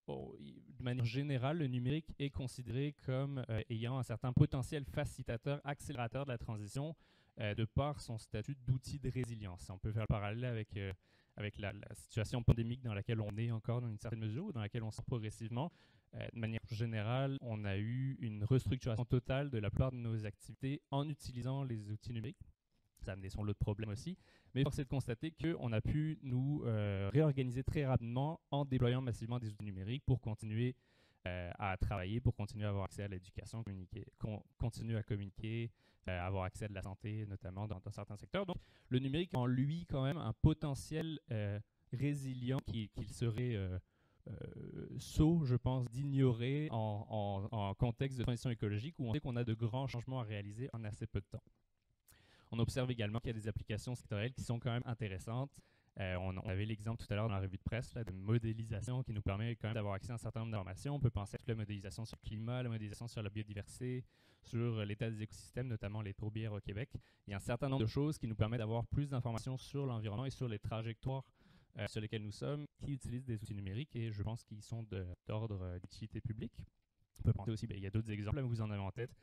de manière générale, le numérique est considéré comme ayant un certain potentiel facilitateur, accélérateur de la transition, de par son statut d'outil de résilience. On peut faire le parallèle avec la situation pandémique dans laquelle on est encore dans une certaine mesure, ou dans laquelle on sort progressivement. De manière générale, on a eu une restructuration totale de la plupart de nos activités en utilisant les outils numériques. Ça a amené son lot de problèmes aussi, mais force est de constater qu'on a pu nous réorganiser très rapidement en déployant massivement des outils numériques pour continuer à travailler, pour continuer à avoir accès à l'éducation, continuer à communiquer, avoir accès à de la santé, notamment dans certains secteurs. Donc, le numérique en lui, quand même, un potentiel résilient qu'il serait sot, je pense, d'ignorer en contexte de transition écologique où on sait qu'on a de grands changements à réaliser en assez peu de temps. On observe également qu'il y a des applications sectorielles qui sont quand même intéressantes. On avait l'exemple tout à l'heure dans la revue de presse là, de modélisation qui nous permet quand même d'avoir accès à un certain nombre d'informations. On peut penser à la modélisation sur le climat, la modélisation sur la biodiversité, sur l'état des écosystèmes, notamment les tourbières au Québec. Il y a un certain nombre de choses qui nous permettent d'avoir plus d'informations sur l'environnement et sur les trajectoires sur lesquelles nous sommes, qui utilisent des outils numériques et je pense qu'ils sont d'ordre d'utilité publique. On peut penser aussi, il y a d'autres exemples, là, vous en avez en tête,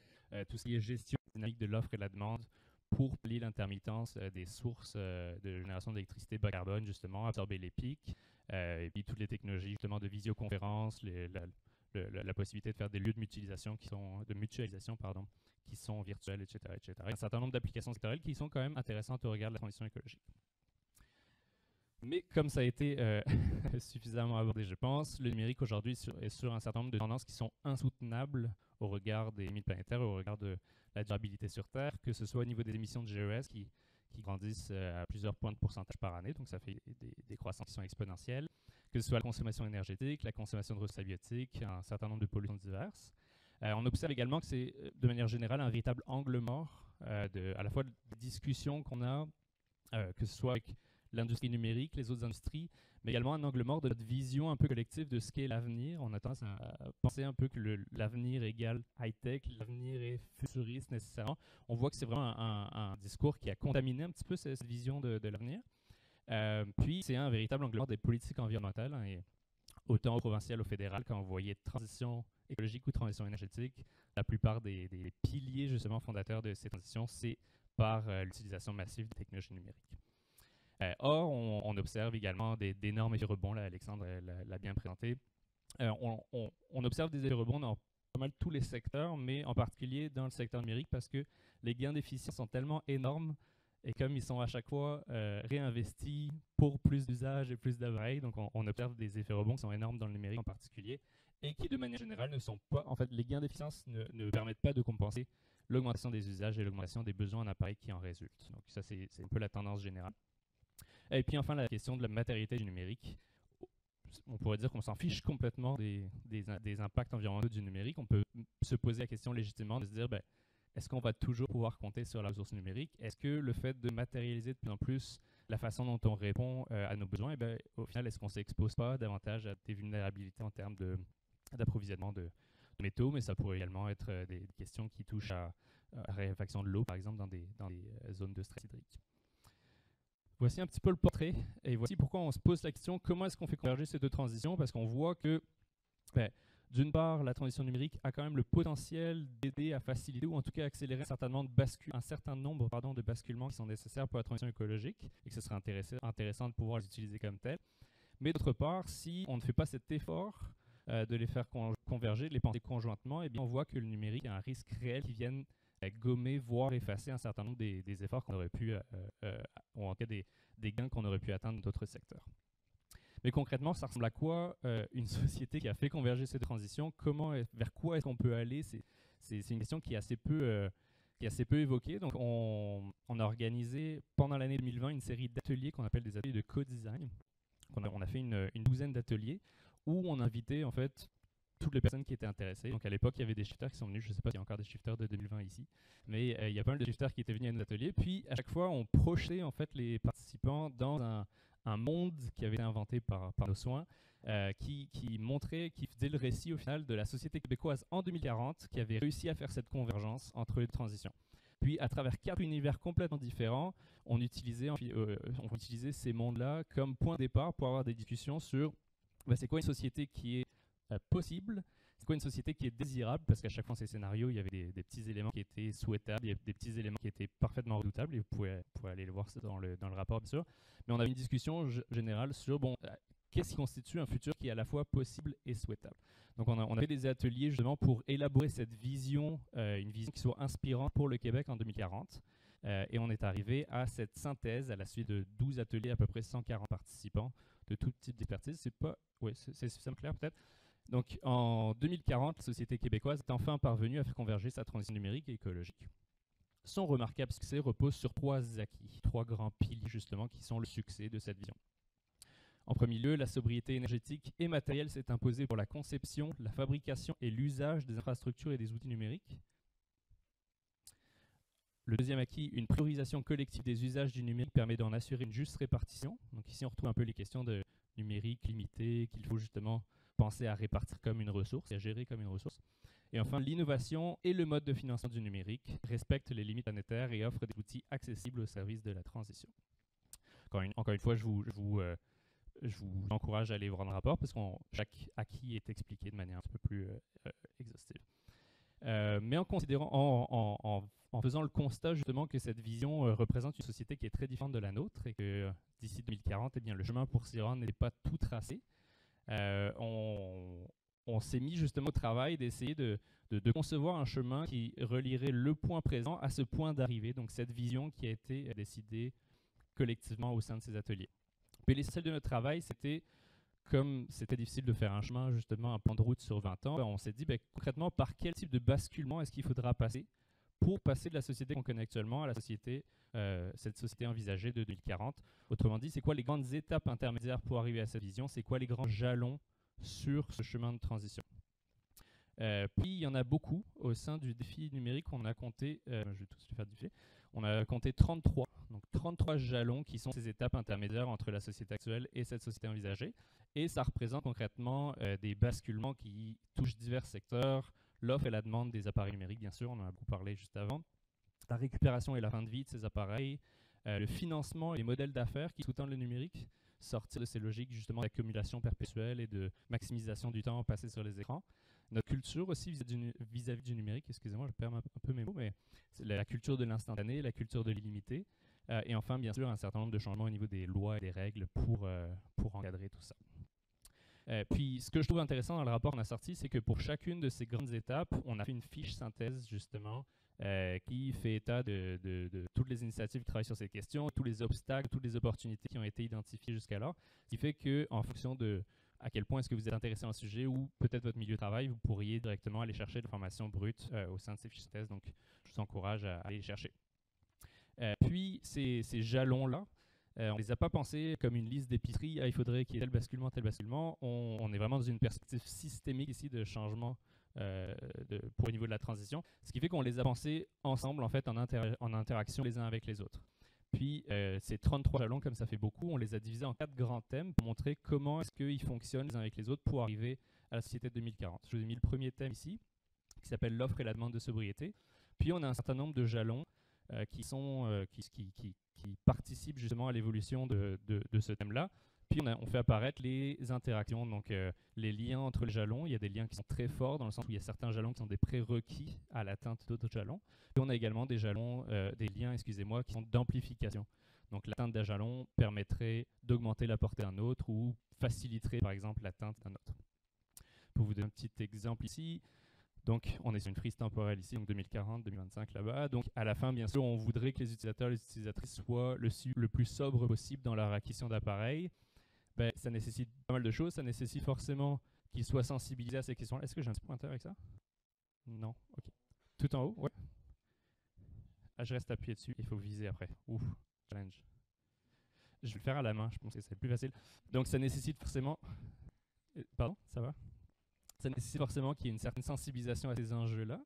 tout ce qui est gestion dynamique de l'offre et de la demande, pour pallier l'intermittence des sources de génération d'électricité bas carbone, justement, absorber les pics, et puis toutes les technologies justement de visioconférence, la possibilité de faire des lieux de mutualisation qui sont virtuels, etc., etc. Il y a un certain nombre d'applications sectorielles qui sont quand même intéressantes au regard de la transition écologique. Mais comme ça a été suffisamment abordé, je pense, le numérique aujourd'hui est sur un certain nombre de tendances qui sont insoutenables au regard des limites planétaires, au regard de la durabilité sur Terre, que ce soit au niveau des émissions de GES qui grandissent à plusieurs points de pourcentage par année, donc ça fait des croissances qui sont exponentielles, que ce soit la consommation énergétique, la consommation de ressources halieutiques, un certain nombre de pollutions diverses. On observe également que c'est de manière générale un véritable angle mort à la fois de discussions qu'on a, que ce soit avec l'industrie numérique, les autres industries, mais également un angle mort de notre vision un peu collective de ce qu'est l'avenir. On a tendance à penser un peu que l'avenir égale high-tech, l'avenir est futuriste nécessairement. On voit que c'est vraiment un discours qui a contaminé un petit peu cette vision de l'avenir. Puis c'est un véritable angle mort des politiques environnementales, hein, et autant au provincial au fédéral, quand vous voyez transition écologique ou transition énergétique, la plupart des piliers justement fondateurs de ces transitions, c'est par l'utilisation massive des technologies numériques. Or, on observe également d'énormes effets rebonds, là, Alexandre l'a bien présenté. On observe des effets rebonds dans pas mal tous les secteurs, mais en particulier dans le secteur numérique, parce que les gains d'efficience sont tellement énormes, et comme ils sont à chaque fois réinvestis pour plus d'usages et plus d'appareils, donc on observe des effets rebonds qui sont énormes dans le numérique en particulier, et qui de manière générale ne sont pas, en fait, les gains d'efficience ne permettent pas de compenser l'augmentation des usages et l'augmentation des besoins en appareils qui en résultent. Donc ça, c'est un peu la tendance générale. Et puis enfin, la question de la matérialité du numérique. On pourrait dire qu'on s'en fiche complètement des impacts environnementaux du numérique. On peut se poser la question légitimement de se dire, est-ce qu'on va toujours pouvoir compter sur la ressource numérique? Est-ce que le fait de matérialiser de plus en plus la façon dont on répond à nos besoins, au final, est-ce qu'on ne s'expose pas davantage à des vulnérabilités en termes d'approvisionnement de métaux? Mais ça pourrait également être des questions qui touchent à la raréfaction de l'eau, par exemple, dans des zones de stress hydrique. Voici un petit peu le portrait, et voici pourquoi on se pose la question, comment est-ce qu'on fait converger ces deux transitions? Parce qu'on voit que, d'une part, la transition numérique a quand même le potentiel d'aider à faciliter, ou en tout cas accélérer un certain nombre de basculements qui sont nécessaires pour la transition écologique, et que ce serait intéressant de pouvoir les utiliser comme tels. Mais d'autre part, si on ne fait pas cet effort de les faire converger, de les penser conjointement, on voit que le numérique a un risque réel qui vienne gommer, voire effacer un certain nombre des efforts qu'on aurait pu, ou en tout cas des gains qu'on aurait pu atteindre dans d'autres secteurs. Mais concrètement, ça ressemble à quoi une société qui a fait converger ces transitions? Vers quoi est-ce qu'on peut aller? C'est une question qui est assez peu qui est assez peu évoqué. Donc, on a organisé pendant l'année 2020 une série d'ateliers qu'on appelle des ateliers de co-design. On a fait une douzaine d'ateliers où on a invité en fait toutes les personnes qui étaient intéressées. Donc à l'époque, il y avait des shifters qui sont venus, je ne sais pas s'il y a encore des shifters de 2020 ici, mais il y a pas mal de shifters qui étaient venus à nos ateliers. Puis à chaque fois, on projetait en fait les participants dans un monde qui avait été inventé par nos soins, qui montrait, qui faisait le récit au final de la société québécoise en 2040 qui avait réussi à faire cette convergence entre les transitions. Puis à travers 4 univers complètement différents, on utilisait ces mondes-là comme point de départ pour avoir des discussions sur c'est quoi une société qui est possible, c'est quoi une société qui est désirable, parce qu'à chaque fois dans ces scénarios, il y avait des petits éléments qui étaient souhaitables, il y avait des petits éléments qui étaient parfaitement redoutables, et vous pouvez aller le voir dans le rapport, bien sûr. Mais on avait une discussion générale sur, qu'est-ce qui constitue un futur qui est à la fois possible et souhaitable. Donc on a fait des ateliers justement pour élaborer cette vision, une vision qui soit inspirante pour le Québec en 2040. Et on est arrivé à cette synthèse à la suite de 12 ateliers, à peu près 140 participants de tout type d'expertise. C'est suffisamment clair peut-être. Donc en 2040, la société québécoise est enfin parvenue à faire converger sa transition numérique et écologique. Son remarquable succès repose sur 3 acquis, 3 grands piliers justement qui sont le succès de cette vision. En premier lieu, la sobriété énergétique et matérielle s'est imposée pour la conception, la fabrication et l'usage des infrastructures et des outils numériques. Le deuxième acquis, une priorisation collective des usages du numérique permet d'en assurer une juste répartition. Donc ici, on retrouve un peu les questions de numérique limité, qu'il faut justement penser à répartir comme une ressource et à gérer comme une ressource. Et enfin, l'innovation et le mode de financement du numérique respectent les limites planétaires et offrent des outils accessibles au service de la transition. Encore une fois, je vous encourage à aller voir le rapport parce que chaque acquis est expliqué de manière un petit peu plus exhaustive. Mais en faisant le constat justement que cette vision représente une société qui est très différente de la nôtre et que d'ici 2040, eh bien, le chemin pour s'y rendre n'est pas tout tracé, on s'est mis justement au travail d'essayer de concevoir un chemin qui relierait le point présent à ce point d'arrivée, donc cette vision qui a été décidée collectivement au sein de ces ateliers. Puis l'essentiel de notre travail, comme c'était difficile de faire un chemin, justement, un plan de route sur 20 ans, on s'est dit concrètement par quel type de basculement est-ce qu'il faudra passer pour passer de la société qu'on connaît actuellement à la société, cette société envisagée de 2040. Autrement dit, c'est quoi les grandes étapes intermédiaires pour arriver à cette vision? C'est quoi les grands jalons sur ce chemin de transition? Puis il y en a beaucoup au sein du défi numérique. On a compté, je vais tous le faire diffuser. On a compté 33, donc 33 jalons qui sont ces étapes intermédiaires entre la société actuelle et cette société envisagée. Et ça représente concrètement des basculements qui touchent divers secteurs, l'offre et la demande des appareils numériques, bien sûr, on en a beaucoup parlé juste avant, la récupération et la fin de vie de ces appareils, le financement et les modèles d'affaires qui sous-tendent le numérique, sortir de ces logiques justement d'accumulation perpétuelle et de maximisation du temps passé sur les écrans. Notre culture aussi vis-à-vis du numérique, excusez-moi, je perds un peu mes mots, mais c'est la culture de l'instantané, la culture de l'illimité, et enfin, bien sûr, un certain nombre de changements au niveau des lois et des règles pour encadrer tout ça. Puis, ce que je trouve intéressant dans le rapport qu'on a sorti, c'est que pour chacune de ces grandes étapes, on a fait une fiche synthèse, justement, qui fait état de toutes les initiatives qui travaillent sur ces questions, tous les obstacles, toutes les opportunités qui ont été identifiées jusqu'alors, ce qui fait qu'en fonction de à quel point est-ce que vous êtes intéressé dans le sujet ou peut-être votre milieu de travail, vous pourriez directement aller chercher de l'information brute au sein de ces fiches synthèse. Donc, je vous encourage à aller les chercher. Puis, ces jalons-là, on ne les a pas pensés comme une liste d'épicerie. Il faudrait qu'il y ait tel basculement, tel basculement. On est vraiment dans une perspective systémique ici de changement pour le niveau de la transition. Ce qui fait qu'on les a pensés ensemble, en fait, en interaction les uns avec les autres. Puis, ces 33 jalons, comme ça fait beaucoup, on les a divisés en 4 grands thèmes pour montrer comment est-ce qu'ils fonctionnent les uns avec les autres pour arriver à la société de 2040. Je vous ai mis le premier thème ici, qui s'appelle l'offre et la demande de sobriété. Puis, on a un certain nombre de jalons qui participent justement à l'évolution de ce thème-là. Puis on fait apparaître les interactions, donc les liens entre les jalons. Il y a des liens qui sont très forts dans le sens où il y a certains jalons qui sont des prérequis à l'atteinte d'autres jalons. Puis on a également des liens, qui sont d'amplification. Donc l'atteinte d'un jalon permettrait d'augmenter la portée d'un autre ou faciliterait par exemple l'atteinte d'un autre. Pour vous donner un petit exemple ici, donc on est sur une frise temporelle ici, donc 2040, 2025 là-bas. Donc à la fin, bien sûr, on voudrait que les utilisateurs et les utilisatrices soient le plus sobre possible dans leur acquisition d'appareils. Ça nécessite pas mal de choses. Ça nécessite forcément qu'ils soient sensibilisés à ces questions-là. Est-ce que j'ai un petit pointeur avec ça? Non? OK. Tout en haut? Ouais. je reste appuyé dessus, il faut viser après. Ouf, challenge. Je vais le faire à la main, je pense que c'est plus facile. Donc ça nécessite forcément... Pardon, ça va? Ça nécessite forcément qu'il y ait une certaine sensibilisation à ces enjeux-là.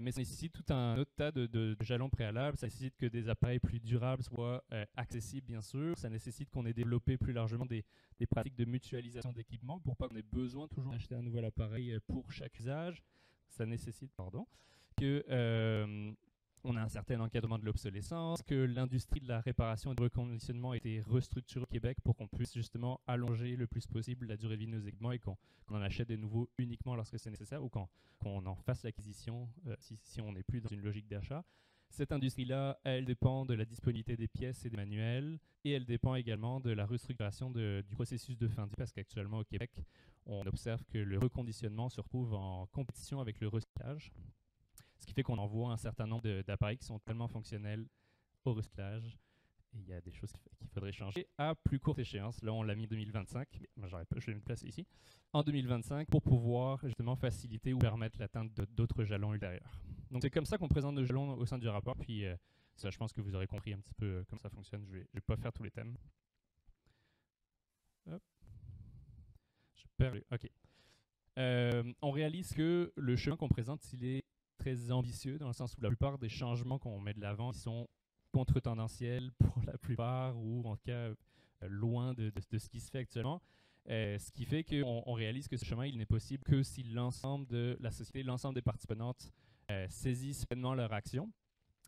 Mais ça nécessite tout un autre tas de jalons préalables. Ça nécessite que des appareils plus durables soient accessibles, bien sûr. Ça nécessite qu'on ait développé plus largement des pratiques de mutualisation d'équipements pour pas qu'on ait besoin toujours d'acheter un nouvel appareil pour chaque usage. Ça nécessite, que on a un certain encadrement de l'obsolescence, que l'industrie de la réparation et du reconditionnement a été restructurée au Québec pour qu'on puisse justement allonger le plus possible la durée de vie de nos équipements et qu'on en achète des nouveaux uniquement lorsque c'est nécessaire ou qu'on en fasse l'acquisition si on n'est plus dans une logique d'achat. Cette industrie-là, elle dépend de la disponibilité des pièces et des manuels et elle dépend également de la restructuration du processus de fin de vie parce qu'actuellement au Québec, on observe que le reconditionnement se retrouve en compétition avec le recyclage. Ce qui fait qu'on envoie un certain nombre d'appareils qui sont tellement fonctionnels au recyclage. Et il y a des choses qu'il faudrait changer à plus courte échéance. Là, on l'a mis en 2025. Mais je vais me placer ici. En 2025, pour pouvoir justement faciliter ou permettre l'atteinte d'autres jalons ultérieurs. Donc, c'est comme ça qu'on présente nos jalons au sein du rapport. Puis, ça, je pense que vous aurez compris un petit peu comment ça fonctionne. Je vais pas faire tous les thèmes. Hop. Je perds les... OK. On réalise que le chemin qu'on présente, il est très ambitieux dans le sens où la plupart des changements qu'on met de l'avant sont contre-tendanciels pour la plupart ou en tout cas loin de ce qui se fait actuellement. Ce qui fait qu'on réalise que ce chemin il n'est possible que si l'ensemble de la société, l'ensemble des parties prenantes saisissent pleinement leur action.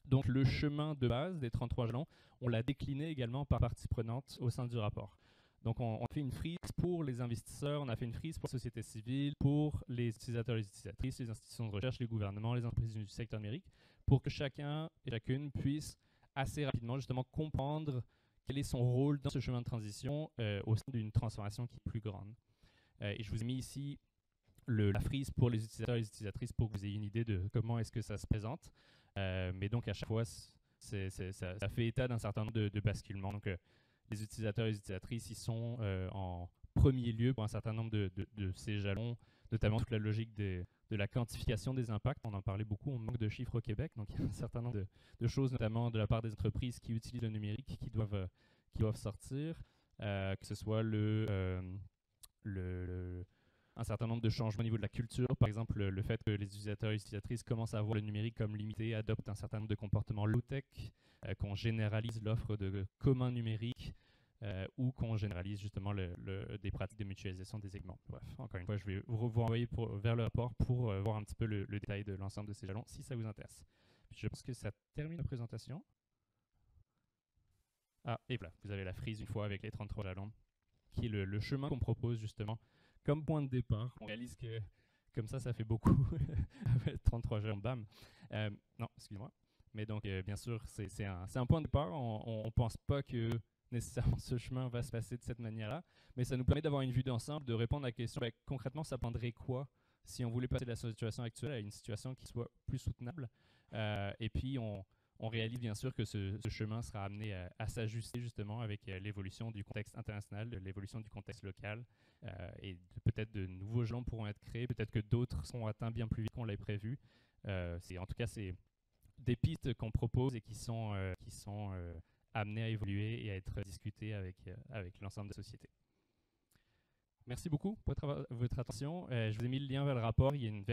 Donc le chemin de base des 33 jalons, on l'a décliné également par parties prenantes au sein du rapport. Donc, on fait une frise pour les investisseurs, on a fait une frise pour la société civile, pour les utilisateurs et les utilisatrices, les institutions de recherche, les gouvernements, les entreprises du secteur numérique, pour que chacun et chacune puisse assez rapidement justement comprendre quel est son rôle dans ce chemin de transition au sein d'une transformation qui est plus grande. Et je vous ai mis ici la frise pour les utilisateurs et les utilisatrices pour que vous ayez une idée de comment est-ce que ça se présente. Mais donc, à chaque fois, ça fait état d'un certain nombre de basculements. Donc, les utilisateurs et les utilisatrices, ils sont en premier lieu pour un certain nombre de ces jalons, notamment toute la logique de la quantification des impacts. On en parlait beaucoup, on manque de chiffres au Québec, donc il y a un certain nombre de choses, notamment de la part des entreprises qui utilisent le numérique, qui doivent sortir, que ce soit un certain nombre de changements au niveau de la culture, par exemple le fait que les utilisateurs et les utilisatrices commencent à voir le numérique comme limité, adoptent un certain nombre de comportements low-tech, qu'on généralise l'offre de communs numériques ou qu'on généralise justement des pratiques de mutualisation des équipements. Bref, encore une fois, je vais vous renvoyer vers le rapport pour voir un petit peu le détail de l'ensemble de ces jalons si ça vous intéresse. Puis je pense que ça termine la présentation. Ah, et voilà, vous avez la frise une fois avec les 33 jalons, qui est le chemin qu'on propose justement comme point de départ. On réalise que comme ça fait beaucoup. 33 jalons, bam. Non, excusez-moi. Mais donc, bien sûr, c'est un point de départ. On ne pense pas que nécessairement ce chemin va se passer de cette manière-là, mais ça nous permet d'avoir une vue d'ensemble, de répondre à la question, concrètement, ça prendrait quoi si on voulait passer de la situation actuelle à une situation qui soit plus soutenable. Et puis, on réalise bien sûr que ce chemin sera amené à s'ajuster justement avec l'évolution du contexte international, l'évolution du contexte local, et peut-être de nouveaux jalons pourront être créés, peut-être que d'autres seront atteints bien plus vite qu'on l'avait prévu. En tout cas, c'est des pistes qu'on propose et qui sont amenées à évoluer et à être discutées avec l'ensemble de la société. Merci beaucoup pour votre attention. Je vous ai mis le lien vers le rapport. Il y a une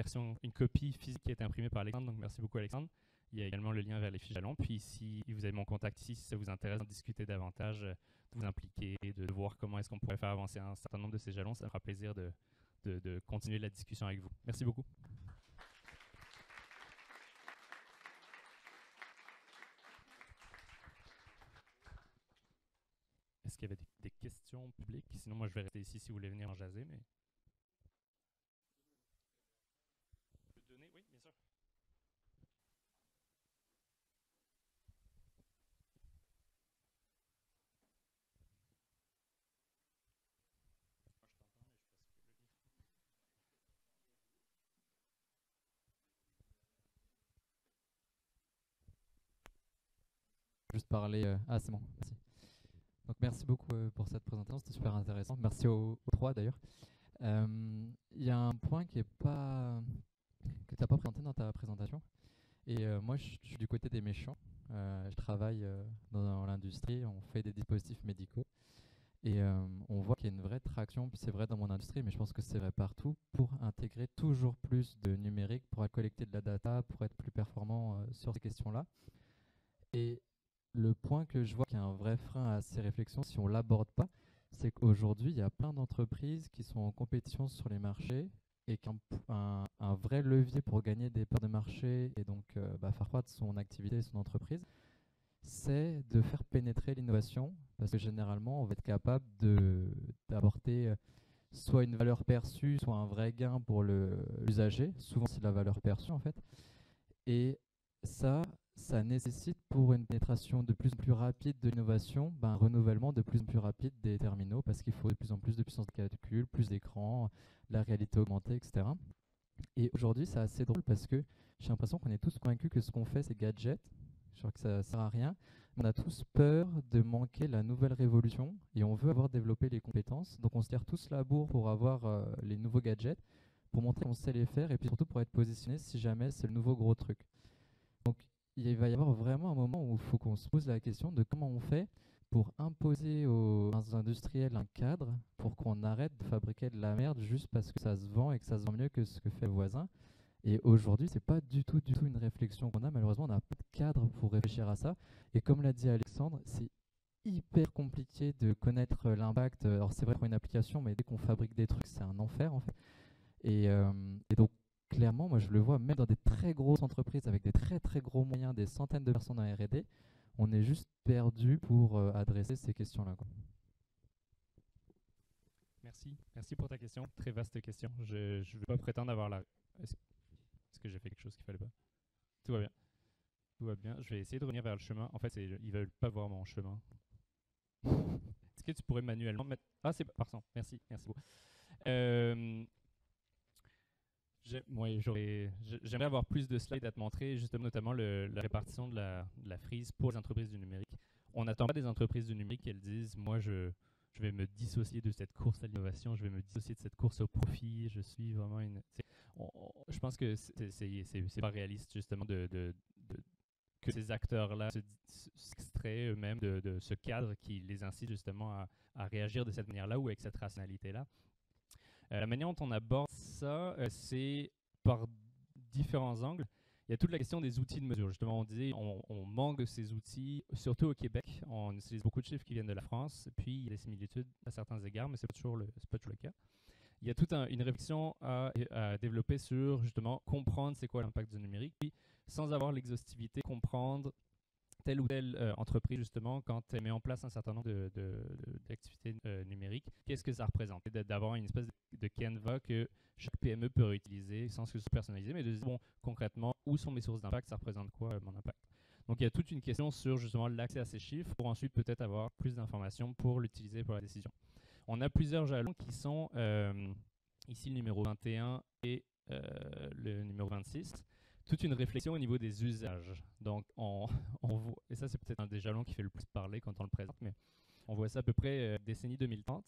copie physique qui a été imprimée par Alexandre, donc merci beaucoup Alexandre. Il y a également le lien vers les fiches jalons. Puis si vous avez mon contact ici, si ça vous intéresse d'en discuter davantage, de vous impliquer, de voir comment est-ce qu'on pourrait faire avancer un certain nombre de ces jalons, ça me fera plaisir de continuer la discussion avec vous. Merci beaucoup. Est-ce qu'il y avait des questions publiques? Sinon, moi, je vais rester ici si vous voulez venir en jaser. Mais... Je peux donner? Oui, bien sûr. Juste parler. Ah, c'est bon, merci. Donc, merci beaucoup pour cette présentation, c'était super intéressant. Merci aux trois d'ailleurs. Il y a un point que tu n'as pas présenté dans ta présentation, Et moi, je suis du côté des méchants. Je travaille dans l'industrie, on fait des dispositifs médicaux. Et on voit qu'il y a une vraie traction, puis c'est vrai dans mon industrie, mais je pense que c'est vrai partout, pour intégrer toujours plus de numérique, pour collecter de la data, pour être plus performant sur ces questions-là. Et le point que je vois qui est un vrai frein à ces réflexions, si on ne l'aborde pas, c'est qu'aujourd'hui, il y a plein d'entreprises qui sont en compétition sur les marchés et qui ont un vrai levier pour gagner des parts de marché et donc faire croître son activité, son entreprise, c'est de faire pénétrer l'innovation, parce que généralement, on va être capable d'apporter soit une valeur perçue, soit un vrai gain pour l'usager. Souvent, c'est la valeur perçue, en fait. Et ça nécessite, pour une pénétration de plus en plus rapide de l'innovation, un renouvellement de plus en plus rapide des terminaux, parce qu'il faut de plus en plus de puissance de calcul, plus d'écran, la réalité augmentée, etc. Et aujourd'hui, c'est assez drôle, parce que j'ai l'impression qu'on est tous convaincus que ce qu'on fait, c'est gadget. Je crois que ça ne sert à rien. On a tous peur de manquer la nouvelle révolution et on veut avoir développé les compétences. Donc on se tire tous la bourre pour avoir les nouveaux gadgets, pour montrer qu'on sait les faire et puis surtout pour être positionné si jamais c'est le nouveau gros truc. Donc il va y avoir vraiment un moment où il faut qu'on se pose la question de comment on fait pour imposer aux industriels un cadre pour qu'on arrête de fabriquer de la merde juste parce que ça se vend et que ça se vend mieux que ce que fait le voisin. Et aujourd'hui, c'est pas du tout une réflexion qu'on a. Malheureusement, on n'a pas de cadre pour réfléchir à ça. Et comme l'a dit Alexandre, c'est hyper compliqué de connaître l'impact. Alors c'est vrai pour une application, mais dès qu'on fabrique des trucs, c'est un enfer en fait. Et donc clairement, moi je le vois même dans des très grosses entreprises avec des très très gros moyens, des centaines de personnes en R&D, on est juste perdu pour adresser ces questions-là, quoi. Merci pour ta question. Très vaste question. Je ne vais pas prétendre avoir la... Est-ce que j'ai fait quelque chose qu'il fallait pas? Tout va bien. Tout va bien. Je vais essayer de revenir vers le chemin. En fait, ils veulent pas voir mon chemin. Est-ce que tu pourrais manuellement mettre... Ah, c'est parfait. Merci beaucoup. J'aimerais avoir plus de slides à te montrer, justement, notamment la répartition de la frise pour les entreprises du numérique. On n'attend pas des entreprises du numérique qu'elles disent « Moi, je vais me dissocier de cette course à l'innovation, je vais me dissocier de cette course au profit, je suis vraiment une... » Je pense que c'est pas réaliste, justement, que ces acteurs-là s'extraient eux-mêmes de ce cadre qui les incite, justement, à réagir de cette manière-là ou avec cette rationalité-là. La manière dont on aborde ça, c'est par différents angles. Il y a toute la question des outils de mesure. Justement, on disait on manque de ces outils, surtout au Québec. On utilise beaucoup de chiffres qui viennent de la France, puis il y a des similitudes à certains égards, mais ce n'est pas toujours le cas. Il y a toute une réflexion à développer sur, justement, comprendre c'est quoi l'impact du numérique, puis sans avoir l'exhaustivité, comprendre telle ou telle entreprise, justement, quand elle met en place un certain nombre d'activités numériques, qu'est-ce que ça représente? D'avoir une espèce de canevas que chaque PME peut réutiliser sans que ce soit personnalisé, mais de dire, bon, concrètement, où sont mes sources d'impact, ça représente quoi mon impact? Donc il y a toute une question sur, justement, l'accès à ces chiffres pour ensuite peut-être avoir plus d'informations pour l'utiliser pour la décision. On a plusieurs jalons qui sont ici le numéro 21 et le numéro 26. Toute une réflexion au niveau des usages. Donc, on voit, et ça c'est peut-être un des jalons qui fait le plus parler quand on le présente, mais on voit ça à peu près décennie 2030.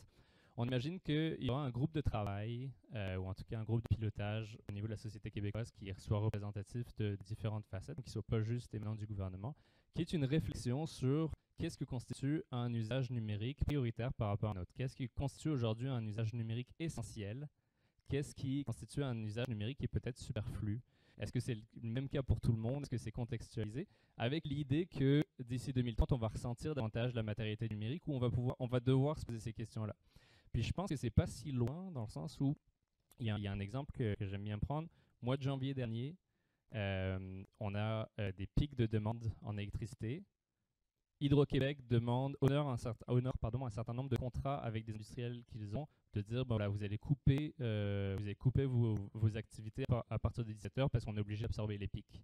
On imagine qu'il y aura un groupe de travail, ou en tout cas un groupe de pilotage au niveau de la société québécoise qui soit représentatif de différentes facettes, qui ne soit pas juste émanant du gouvernement, qui est une réflexion sur qu'est-ce que constitue un usage numérique prioritaire par rapport à un autre. Qu'est-ce qui constitue aujourd'hui un usage numérique essentiel? Qu'est-ce qui constitue un usage numérique qui est peut-être superflu? Est-ce que c'est le même cas pour tout le monde? Est-ce que c'est contextualisé? Avec l'idée que d'ici 2030, on va ressentir davantage la matérialité numérique où on va devoir se poser ces questions-là. Puis je pense que c'est pas si loin dans le sens où il y a un exemple que j'aime bien prendre. Mois de janvier dernier, on a des pics de demande en électricité. Hydro-Québec honore un certain nombre de contrats avec des industriels qu'ils ont, de dire bon, là, vous allez couper vos activités à partir de 17h parce qu'on est obligé d'absorber les pics.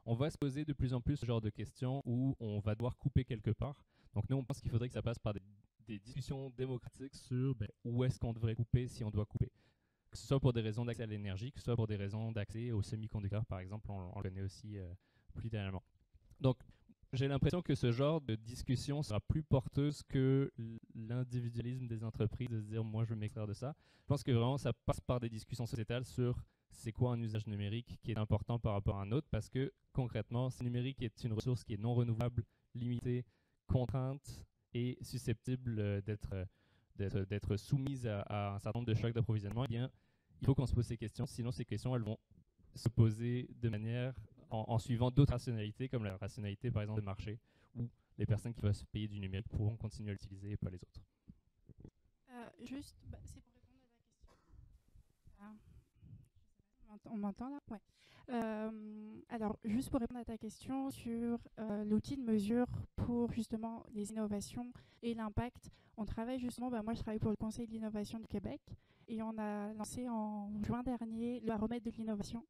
On va se poser de plus en plus ce genre de questions où on va devoir couper quelque part. Donc nous, on pense qu'il faudrait que ça passe par des discussions démocratiques sur où est-ce qu'on devrait couper si on doit couper. Que ce soit pour des raisons d'accès à l'énergie, que ce soit pour des raisons d'accès aux semi-conducteurs, par exemple, on le connaît aussi plus dernièrement. Donc, j'ai l'impression que ce genre de discussion sera plus porteuse que l'individualisme des entreprises de se dire « moi, je veux m'extraire de ça ». Je pense que vraiment, ça passe par des discussions sociétales sur c'est quoi un usage numérique qui est important par rapport à un autre, parce que concrètement, si le numérique est une ressource qui est non renouvelable, limitée, contrainte et susceptible d'être soumise à un certain nombre de chocs d'approvisionnement, eh bien, il faut qu'on se pose ces questions. Sinon, ces questions, elles vont se poser de manière en suivant d'autres rationalités, comme la rationalité, par exemple, de marché, où les personnes qui veulent se payer du numérique pourront continuer à l'utiliser et pas les autres. Juste, c'est pour répondre à ta question. On m'entend là? Ouais. Alors, juste pour répondre à ta question sur l'outil de mesure pour justement les innovations et l'impact, on travaille justement, moi je travaille pour le Conseil de l'innovation du Québec et on a lancé en juin dernier le baromètre de l'innovation.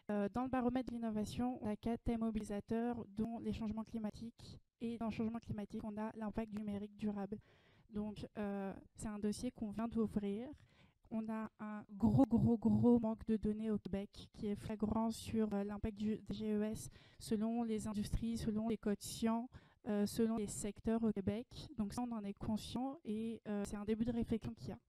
Dans le baromètre de l'innovation, on a 4 thèmes mobilisateurs, dont les changements climatiques. Et dans le changement climatique, on a l'impact du numérique durable. Donc, c'est un dossier qu'on vient d'ouvrir. On a un gros manque de données au Québec qui est flagrant sur l'impact des GES selon les industries, selon les quotients, selon les secteurs au Québec. Donc ça, on en est conscient et c'est un début de réflexion qu'il y a.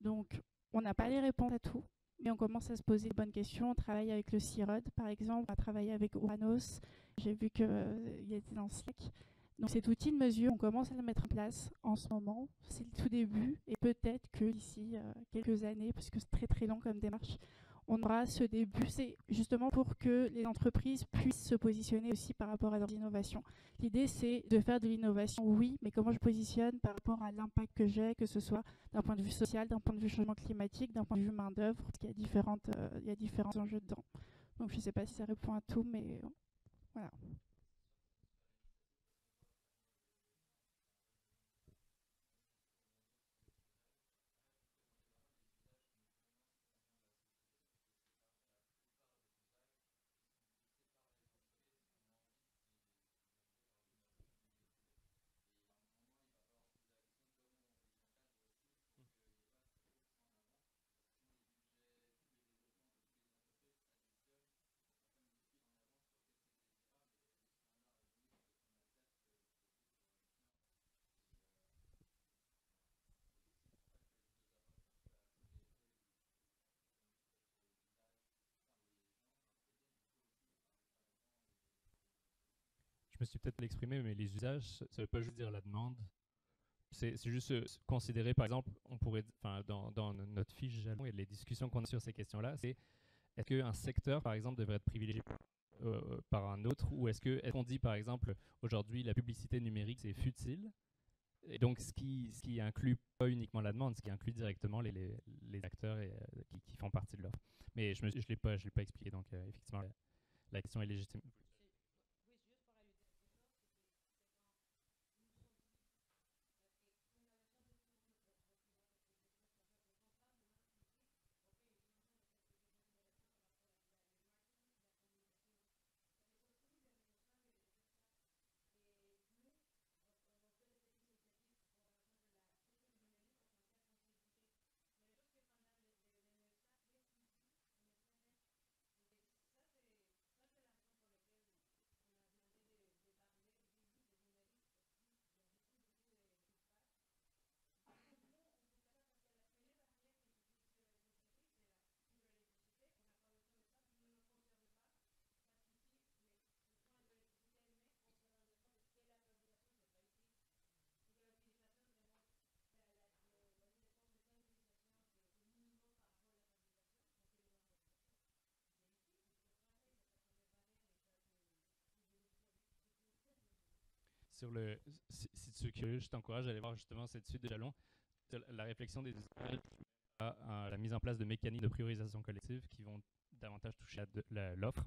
Donc, on n'a pas les réponses à tout, mais on commence à se poser de bonnes questions. On travaille avec le CIROD, par exemple, on a travaillé avec Uranos. J'ai vu qu'il était dans Slack. Donc cet outil de mesure, on commence à le mettre en place en ce moment. C'est le tout début et peut-être que d'ici quelques années, parce que c'est très long comme démarche, on aura ce début. C'est justement pour que les entreprises puissent se positionner aussi par rapport à leurs innovations. L'idée, c'est de faire de l'innovation, oui, mais comment je positionne par rapport à l'impact que j'ai, que ce soit d'un point de vue social, d'un point de vue changement climatique, d'un point de vue main-d'œuvre, parce qu'il y a différents enjeux dedans. Donc je ne sais pas si ça répond à tout, mais voilà. Je me suis peut-être mal exprimé, mais les usages, ça ne veut pas juste dire la demande. C'est juste considérer, par exemple, on pourrait, dans notre fiche jalon et les discussions qu'on a sur ces questions-là, c'est est-ce qu'un secteur, par exemple, devrait être privilégié par un autre, ou est-ce qu'on dit, par exemple, aujourd'hui, la publicité numérique, c'est futile, et donc ce qui inclut pas uniquement la demande, ce qui inclut directement les acteurs qui font partie de l'offre. Mais je l'ai pas expliqué, donc effectivement, la question est légitime. Si tu es curieux, je t'encourage à aller voir justement cette suite de jalons, la réflexion des usages à la mise en place de mécanismes de priorisation collective qui vont davantage toucher à l'offre.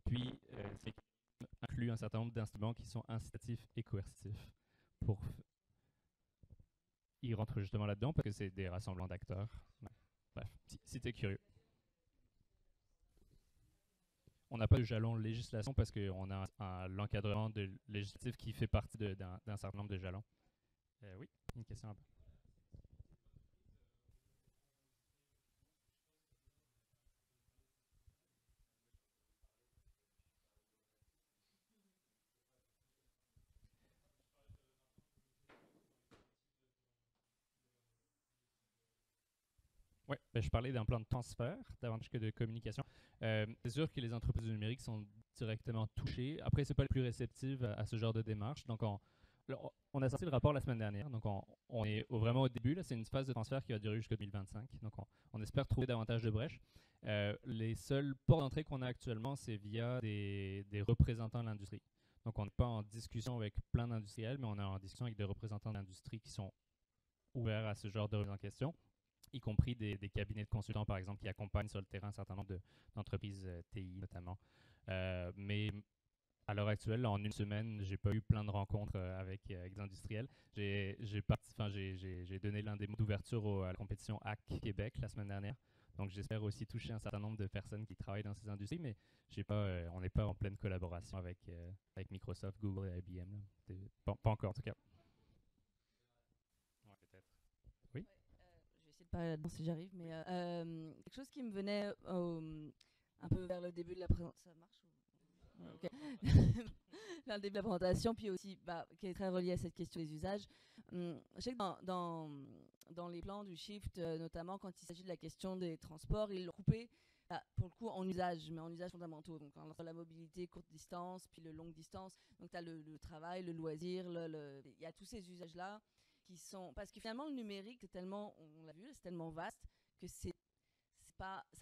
Puis, c'est inclut un certain nombre d'instruments qui sont incitatifs et coercitifs. Ils rentrent justement là-dedans parce que c'est des rassemblements d'acteurs. Ouais. Bref, si tu es curieux. On n'a pas de jalon législation parce qu'on a l'encadrement législatif qui fait partie d'un certain nombre de jalons. Oui, une question un peu. Ouais, je parlais d'un plan de transfert davantage que de communication. C'est sûr que les entreprises du numérique sont directement touchées. Après, c'est pas les plus réceptives à ce genre de démarche. Donc, on a sorti le rapport la semaine dernière. Donc, on est vraiment au début. C'est une phase de transfert qui va durer jusqu'en 2025. Donc, on espère trouver davantage de brèches. Les seuls ports d'entrée qu'on a actuellement, c'est via des représentants de l'industrie. Donc, on n'est pas en discussion avec plein d'industriels, mais on est en discussion avec des représentants de l'industrie qui sont ouverts à ce genre de remise en question, y compris des cabinets de consultants, par exemple, qui accompagnent sur le terrain un certain nombre d'entreprises TI, notamment. Mais à l'heure actuelle, là, en une semaine, j'ai pas eu plein de rencontres avec des industriels. J'ai donné l'un des mots d'ouverture à la compétition Hack Québec la semaine dernière. Donc, j'espère aussi toucher un certain nombre de personnes qui travaillent dans ces industries, mais on n'est pas en pleine collaboration avec Microsoft, Google et IBM. Pas encore, en tout cas. Ouais, peut-être. Oui. Je vais essayer de parler là-dedans si j'arrive, mais quelque chose qui me venait un peu vers le début de la présentation. Ça marche ou... Okay. Vers le début de la présentation, puis aussi qui est très relié à cette question des usages. Je sais que dans les plans du Shift, notamment quand il s'agit de la question des transports, ils l'ont coupé pour le coup en usages, mais en usages fondamentaux. Donc entre la mobilité courte distance, puis le longue distance. Donc tu as le travail, le loisir, il y a tous ces usages-là qui sont... Parce que finalement, le numérique, c'est tellement, on l'a vu, c'est tellement vaste que ça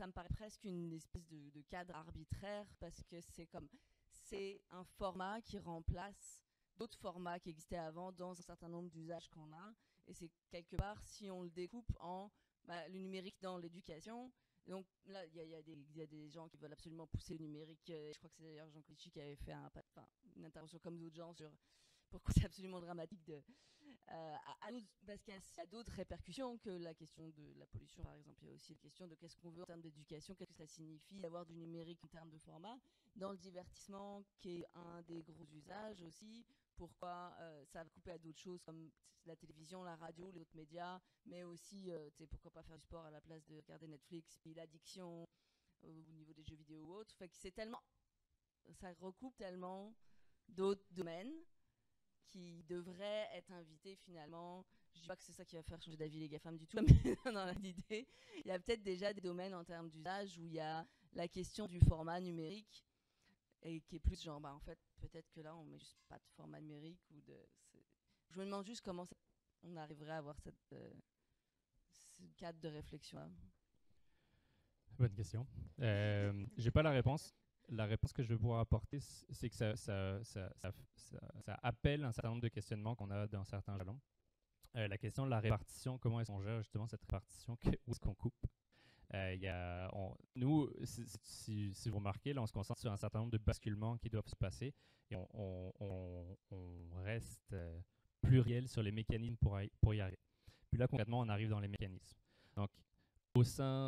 me paraît presque une espèce de cadre arbitraire, parce que c'est un format qui remplace d'autres formats qui existaient avant dans un certain nombre d'usages qu'on a. Et c'est quelque part, si on le découpe en le numérique dans l'éducation. Donc là, il y a des gens qui veulent absolument pousser le numérique. Je crois que c'est d'ailleurs Jean Clichy qui avait fait une intervention comme d'autres gens sur pourquoi c'est absolument dramatique parce qu'il y a d'autres répercussions que la question de la pollution, par exemple. Il y a aussi la question de qu'est-ce qu'on veut en termes d'éducation, qu'est-ce que ça signifie d'avoir du numérique en termes de format. Dans le divertissement, qui est un des gros usages aussi, pourquoi ça va couper à d'autres choses comme la télévision, la radio, les autres médias, mais aussi pourquoi pas faire du sport à la place de regarder Netflix, puis l'addiction au niveau des jeux vidéo ou autres. Fait que ça recoupe tellement d'autres domaines qui devraient être invités finalement. Je ne dis pas que c'est ça qui va faire changer d'avis les GAFAM du tout, mais dans l'idée, il y a peut-être déjà des domaines en termes d'usage où il y a la question du format numérique et qui est plus genre, en fait, peut-être que là, on met juste pas de format numérique Je me demande juste comment on arriverait à avoir ce cadre de réflexion-là. Bonne question. J'ai pas la réponse. La réponse que je vais pouvoir apporter, c'est que ça appelle un certain nombre de questionnements qu'on a dans certains jalons. La question de la répartition, comment est-ce qu'on gère justement cette répartition, où est-ce qu'on coupe? Nous, si vous remarquez, là, on se concentre sur un certain nombre de basculements qui doivent se passer et on reste pluriel sur les mécanismes pour y arriver. Puis là, concrètement, on arrive dans les mécanismes. Donc,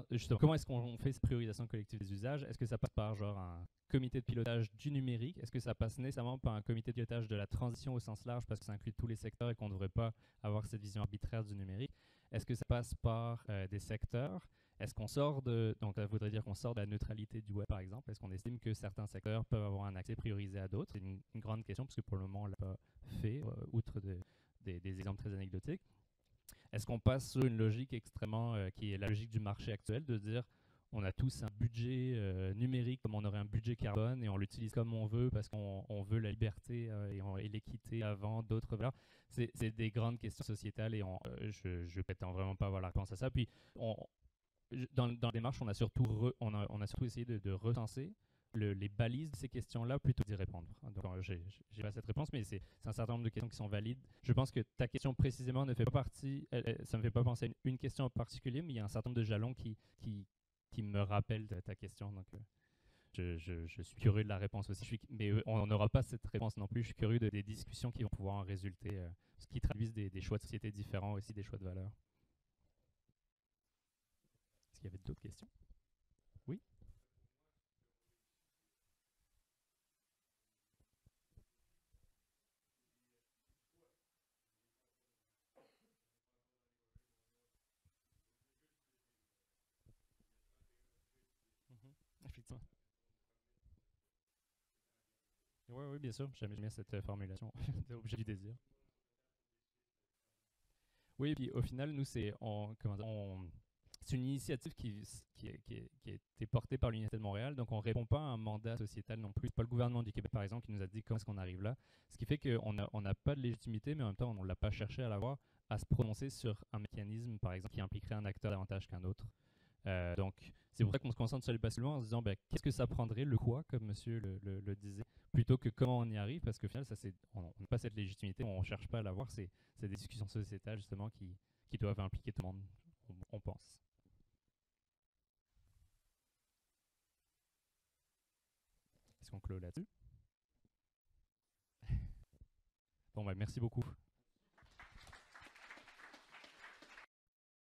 justement, comment est-ce qu'on fait cette priorisation collective des usages? Est-ce que ça passe par genre un comité de pilotage du numérique? Est-ce que ça passe nécessairement par un comité de pilotage de la transition au sens large parce que ça inclut tous les secteurs et qu'on ne devrait pas avoir cette vision arbitraire du numérique? Est-ce que ça passe par des secteurs? Est-ce qu'on donc ça voudrait dire qu'on sort de la neutralité du web par exemple? Est-ce qu'on estime que certains secteurs peuvent avoir un accès priorisé à d'autres? C'est une grande question parce que pour le moment on ne l'a pas fait, outre des exemples très anecdotiques. Est-ce qu'on passe sur une logique extrêmement, qui est la logique du marché actuel, de dire on a tous un budget numérique comme on aurait un budget carbone et on l'utilise comme on veut parce qu'on veut la liberté et l'équité avant d'autres valeurs? C'est des grandes questions sociétales et je prétends vraiment pas avoir la réponse à ça. Puis dans la démarche, on a surtout essayé de recenser les balises de ces questions-là plutôt d'y répondre. Donc, j'ai pas cette réponse, mais c'est un certain nombre de questions qui sont valides. Je pense que ta question précisément ne fait pas partie, ça me fait pas penser à une question en particulier, mais il y a un certain nombre de jalons qui me rappellent ta question. Donc, je suis curieux de la réponse aussi, mais on n'aura pas cette réponse non plus. Je suis curieux des discussions qui vont pouvoir en résulter, ce qui traduisent des choix de société différents, aussi des choix de valeurs. Est-ce qu'il y avait d'autres questions? Oui? Effectivement. Oui, bien sûr. J'aime bien cette formulation. Objet du désir. Oui, et puis au final, nous, c'est une initiative qui a été portée par l'Université de Montréal, donc on ne répond pas à un mandat sociétal non plus. C'est pas le gouvernement du Québec, par exemple, qui nous a dit comment est-ce qu'on arrive là. Ce qui fait qu'on n'a pas de légitimité, mais en même temps, on ne l'a pas cherché à l'avoir, à se prononcer sur un mécanisme, par exemple, qui impliquerait un acteur davantage qu'un autre. Donc, c'est pour ça qu'on se concentre sur les basculements en se disant qu'est-ce que ça prendrait, le quoi, comme monsieur le disait, plutôt que comment on y arrive, parce qu'au final, on n'a pas cette légitimité, on ne cherche pas à l'avoir, c'est des discussions sociétales justement qui doivent impliquer tout le monde, on pense. Est-ce qu'on clôt là-dessus? Bon, merci beaucoup.